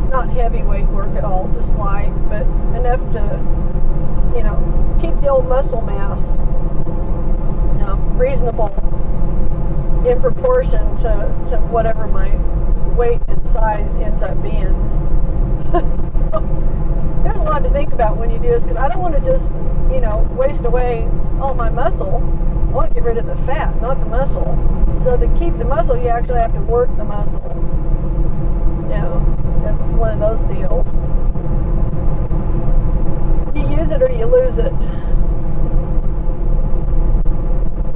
Not heavy weight work at all, just light, but enough to, keep the old muscle mass reasonable in proportion to whatever my weight and size ends up being. There's a lot to think about when you do this, because I don't want to just, waste away all my muscle. I want to get rid of the fat, not the muscle. So to keep the muscle, you actually have to work the muscle. You know, it's one of those deals. You use it or you lose it.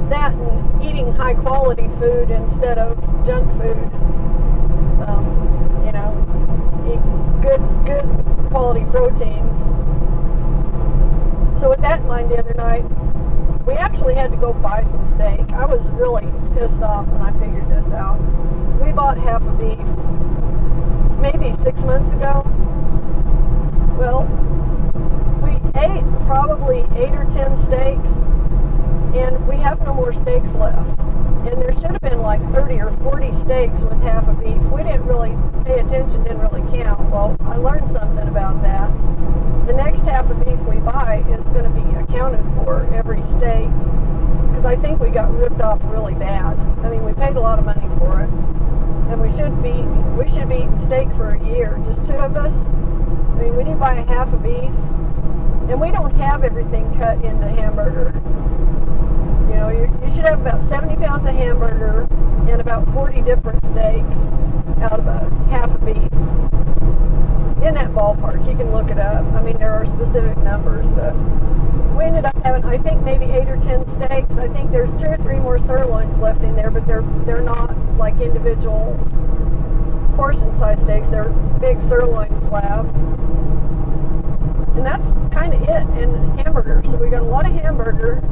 That and eating high quality food instead of junk food. You know, eat good quality proteins. So with that in mind, the other night, we actually had to go buy some steak. I was really pissed off when I figured this out. We bought half a beef maybe 6 months ago. Well, we ate probably 8 or 10 steaks, and we have no more steaks left. And there should have been like 30 or 40 steaks with half a beef. We didn't really pay attention, didn't really count. Well, I learned something about that. The next half of beef we buy is going to be accounted for every steak, because I think we got ripped off really bad. I mean, we paid a lot of money for it, and we should be eating steak for a year, just 2 of us. I mean, when you buy a half a beef, and we don't have everything cut into hamburger. You know, you should have about 70 pounds of hamburger and about 40 different steaks out of a half a beef. In that ballpark, you can look it up. I mean, there are specific numbers, but we ended up having, I think, maybe 8 or 10 steaks. I think there's 2 or 3 more sirloins left in there, but they're not like individual portion-sized steaks. They're big sirloin slabs. And that's kind of it in hamburger. So we got a lot of hamburger.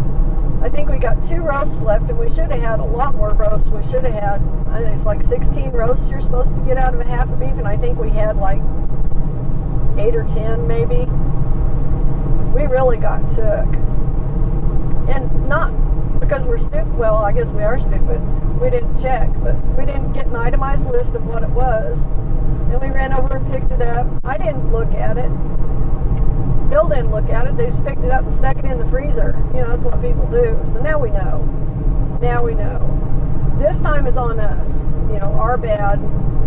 I think we got 2 roasts left, and we should have had a lot more roasts. We should have had, I think it's like 16 roasts you're supposed to get out of a half a beef, and I think we had like 8 or 10 maybe. We really got took. And not because we're stupid. Well, I guess we are stupid. We didn't check, but we didn't get an itemized list of what it was. And we ran over and picked it up. I didn't look at it. Bill didn't look at it. They just picked it up and stuck it in the freezer. You know, that's what people do. So now we know. Now we know. This time is on us. You know, our bad.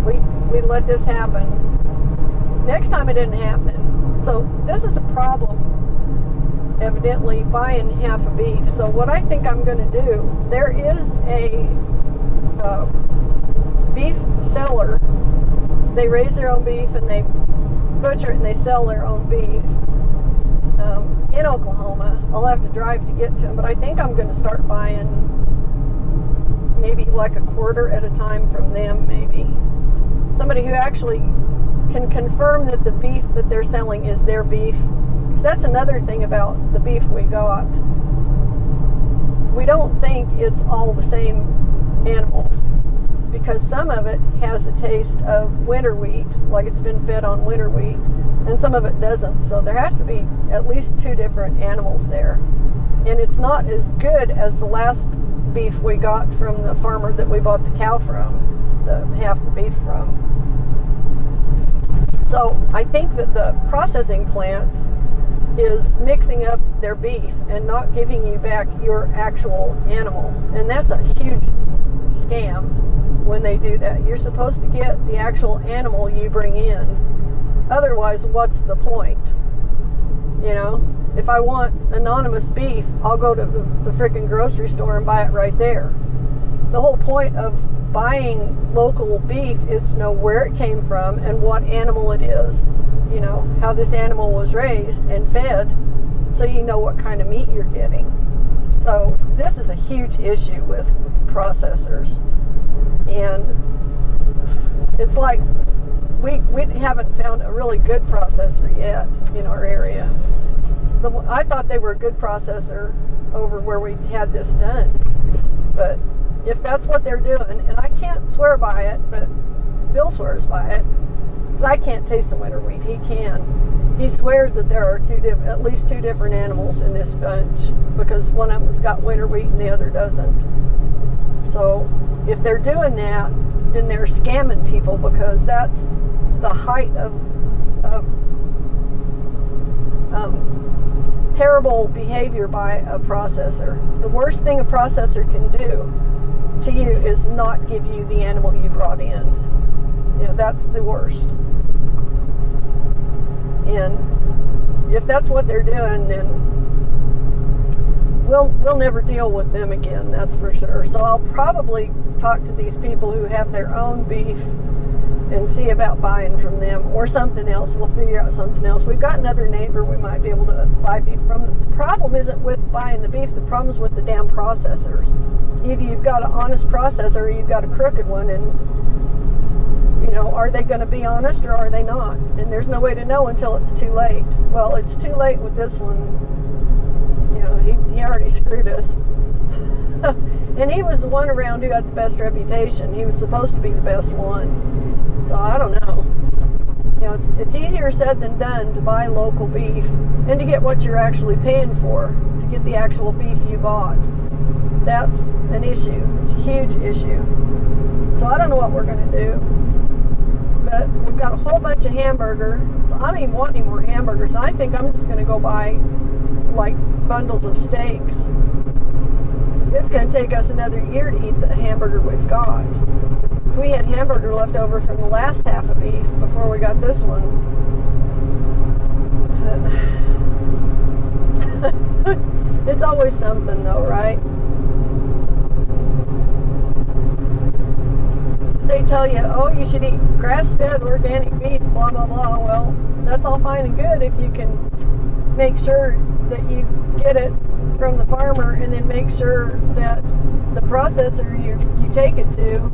We let this happen. Next time it didn't happen. So this is a problem, evidently, buying half a beef. So what I think I'm going to do, there is a beef seller. They raise their own beef and they butcher it and they sell their own beef in Oklahoma. I'll have to drive to get to them, but I think I'm going to start buying maybe like a quarter at a time from them, maybe. Somebody who actually can confirm that the beef that they're selling is their beef. Because that's another thing about the beef we got. We don't think it's all the same animal, because some of it has a taste of winter wheat, like it's been fed on winter wheat, and some of it doesn't. So there has to be at least 2 different animals there. And it's not as good as the last beef we got from the farmer that we bought the cow from, the half the beef from. So I think that the processing plant is mixing up their beef and not giving you back your actual animal. And that's a huge scam when they do that. You're supposed to get the actual animal you bring in. Otherwise, what's the point? You know, if I want anonymous beef, I'll go to the freaking grocery store and buy it right there. The whole point of buying local beef is to know where it came from and what animal it is. You know, how this animal was raised and fed, so you know what kind of meat you're getting. So this is a huge issue with processors. And it's like we haven't found a really good processor yet in our area. I thought they were a good processor over where we had this done. But if that's what they're doing, and I can't swear by it, but Bill swears by it, because I can't taste the winter wheat. He can. He swears that there are at least 2 different animals in this bunch, because one of them's got winter wheat and the other doesn't. So if they're doing that, then they're scamming people, because that's the height of terrible behavior by a processor. The worst thing a processor can do to you is not give you the animal you brought in. You know, that's the worst. And if that's what they're doing, then we'll never deal with them again, that's for sure. So I'll probably talk to these people who have their own beef and see about buying from them or something else. We'll figure out something else. We've got another neighbor we might be able to buy beef from. The problem isn't with buying the beef. The problem is with the damn processors. Either you've got an honest processor or you've got a crooked one, and are they going to be honest or are they not? And there's no way to know until it's too late. Well, it's too late with this one. He already screwed us. And he was the one around who had the best reputation. He was supposed to be the best one. So I don't know. It's easier said than done to buy local beef and to get what you're actually paying for, to get the actual beef you bought. That's an issue. It's a huge issue. So I don't know what we're going to do. But we've got a whole bunch of hamburger. So I don't even want any more hamburgers. I think I'm just going to go buy like bundles of steaks. It's going to take us another year to eat the hamburger we've got. We had hamburger left over from the last half of beef before we got this one. It's always something though, right? They tell you, oh, you should eat grass-fed organic beef, blah, blah, blah. Well, that's all fine and good if you can make sure that you get it from the farmer and then make sure that the processor you take it to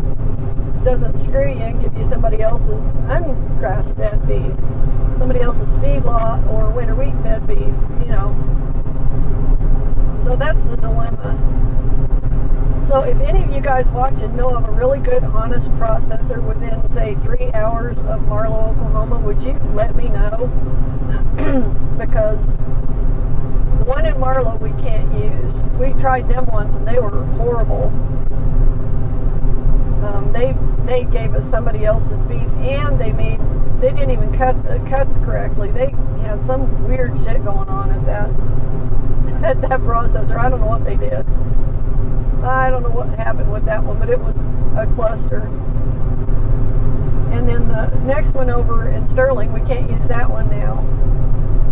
doesn't screw you and give you somebody else's ungrass-fed beef, somebody else's feedlot or winter wheat-fed beef, So that's the dilemma. So if any of you guys watching know of a really good, honest processor within, say, 3 hours of Amarillo, Oklahoma, would you let me know? Because the one in Amarillo we can't use. We tried them once and they were horrible. They gave us somebody else's beef, and they didn't even cut the cuts correctly. They had some weird shit going on at that processor. I don't know what they did. I don't know what happened with that one, but it was a cluster. And then the next one over in Sterling, we can't use that one now.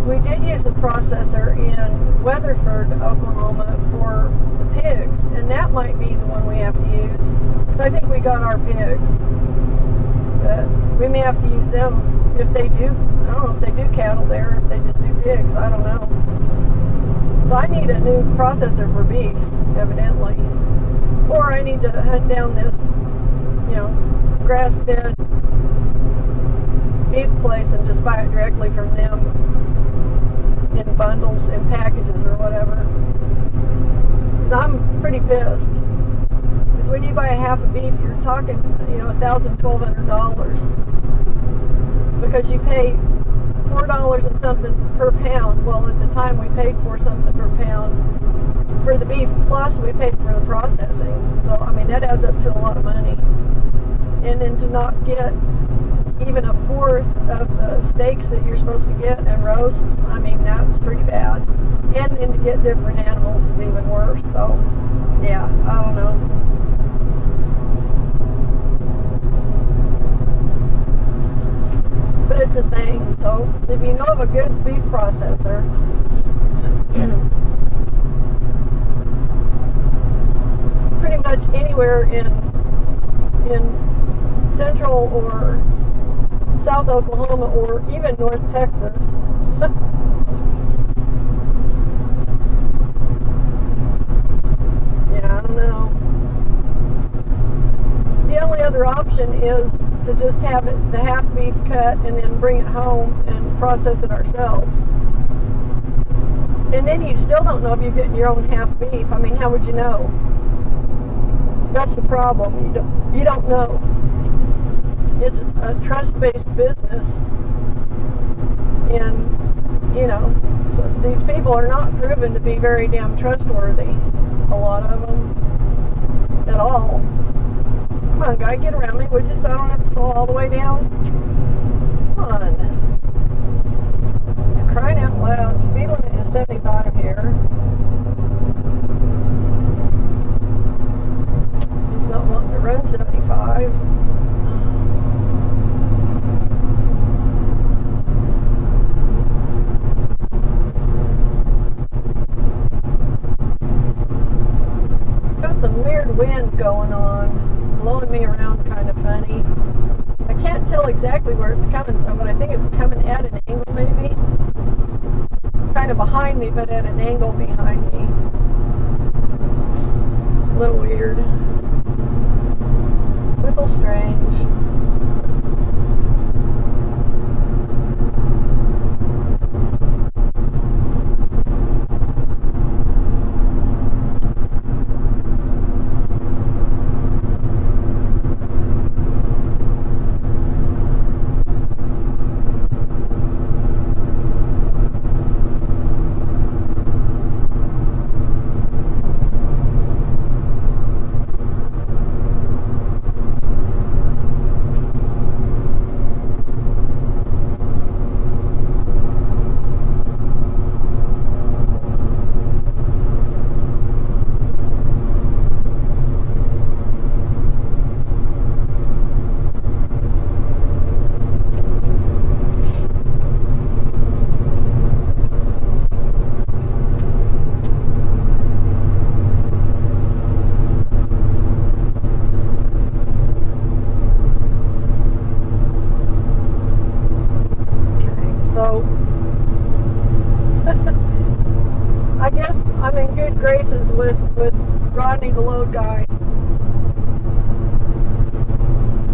We did use the processor in Weatherford, Oklahoma for the pigs, and that might be the one we have to use. Because I think we got our pigs. But we may have to use them if they do. I don't know if they do cattle there, if they just do pigs. I don't know. So I need a new processor for beef, evidently. Or I need to hunt down this, grass-fed beef place and just buy it directly from them in bundles, in packages or whatever. Because I'm pretty pissed. Because when you buy a half a beef, you're talking, $1,000, $1,200. Because you pay $4 and something per pound. Well, at the time we paid for something per pound for the beef, plus we paid for the processing. So, that adds up to a lot of money. And then to not get even a fourth of the steaks that you're supposed to get and roasts, that's pretty bad. And then to get different animals is even worse. So, yeah, I don't know. But it's a thing. So, if you know of a good beef processor, pretty much anywhere in central or south Oklahoma or even north Texas. Yeah, I don't know. The only other option is to just have the half beef cut and then bring it home and process it ourselves. And then you still don't know if you're getting your own half beef. How would you know? That's the problem. You don't know. It's a trust-based business. And, so these people are not proven to be very damn trustworthy. A lot of them. At all. Come on, guy, get around me. I don't have to slow all the way down. Come on. You're crying out loud. Speed limit is 75 here. He's not wanting to run 75. tell exactly where it's coming from, but I think it's coming at an angle maybe. Kind of behind me, but at an angle behind me. A little weird. A little strange. So I guess I'm in good graces with Rodney, the load guy.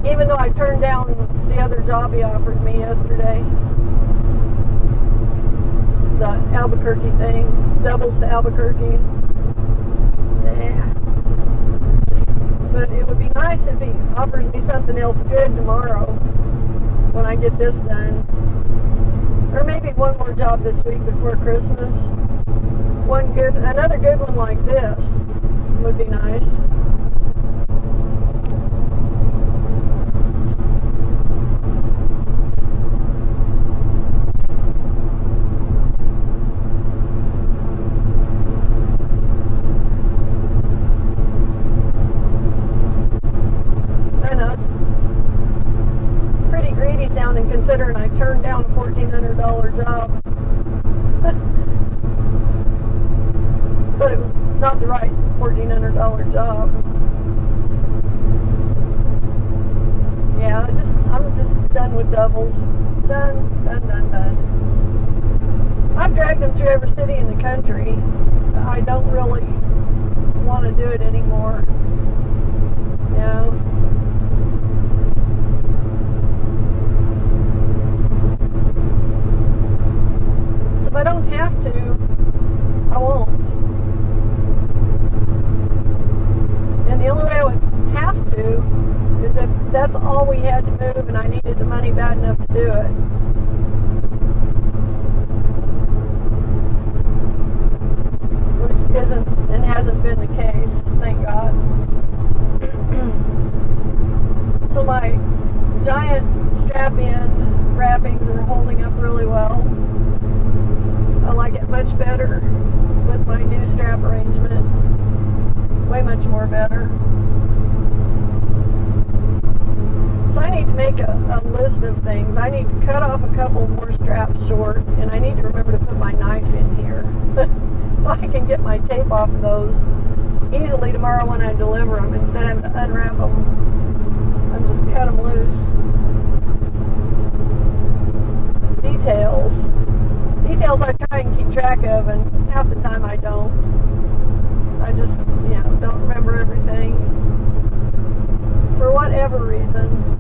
Even though I turned down the other job he offered me yesterday. The Albuquerque thing. Doubles to Albuquerque. Nah. But it would be nice if he offers me something else good tomorrow when I get this done. Or maybe one more job this week before Christmas. Another good one like this would be nice. I know it's pretty greedy sounding considering I turned down a $1,400 job. But it was not the right $1,400 job. Yeah, I'm just done with doubles. Done. I've dragged them through every city in the country. I don't really want to do it anymore. You know? So if I don't have to, I won't. And the only way I would have to is if that's all we had to move and I needed the money bad enough to do it. Which isn't and hasn't been the case, thank God. So my giant strap end wrappings are holding up really well. I like it much better with my new strap arrangement. Way much more better. So I need to make a list of things. I need to cut off a couple more straps short, and I need to remember to put my knife in here so I can get my tape off of those easily tomorrow when I deliver them instead of having to unwrap them and just cut them loose. Details I try and keep track of, and half the time I don't. I just, don't remember everything for whatever reason.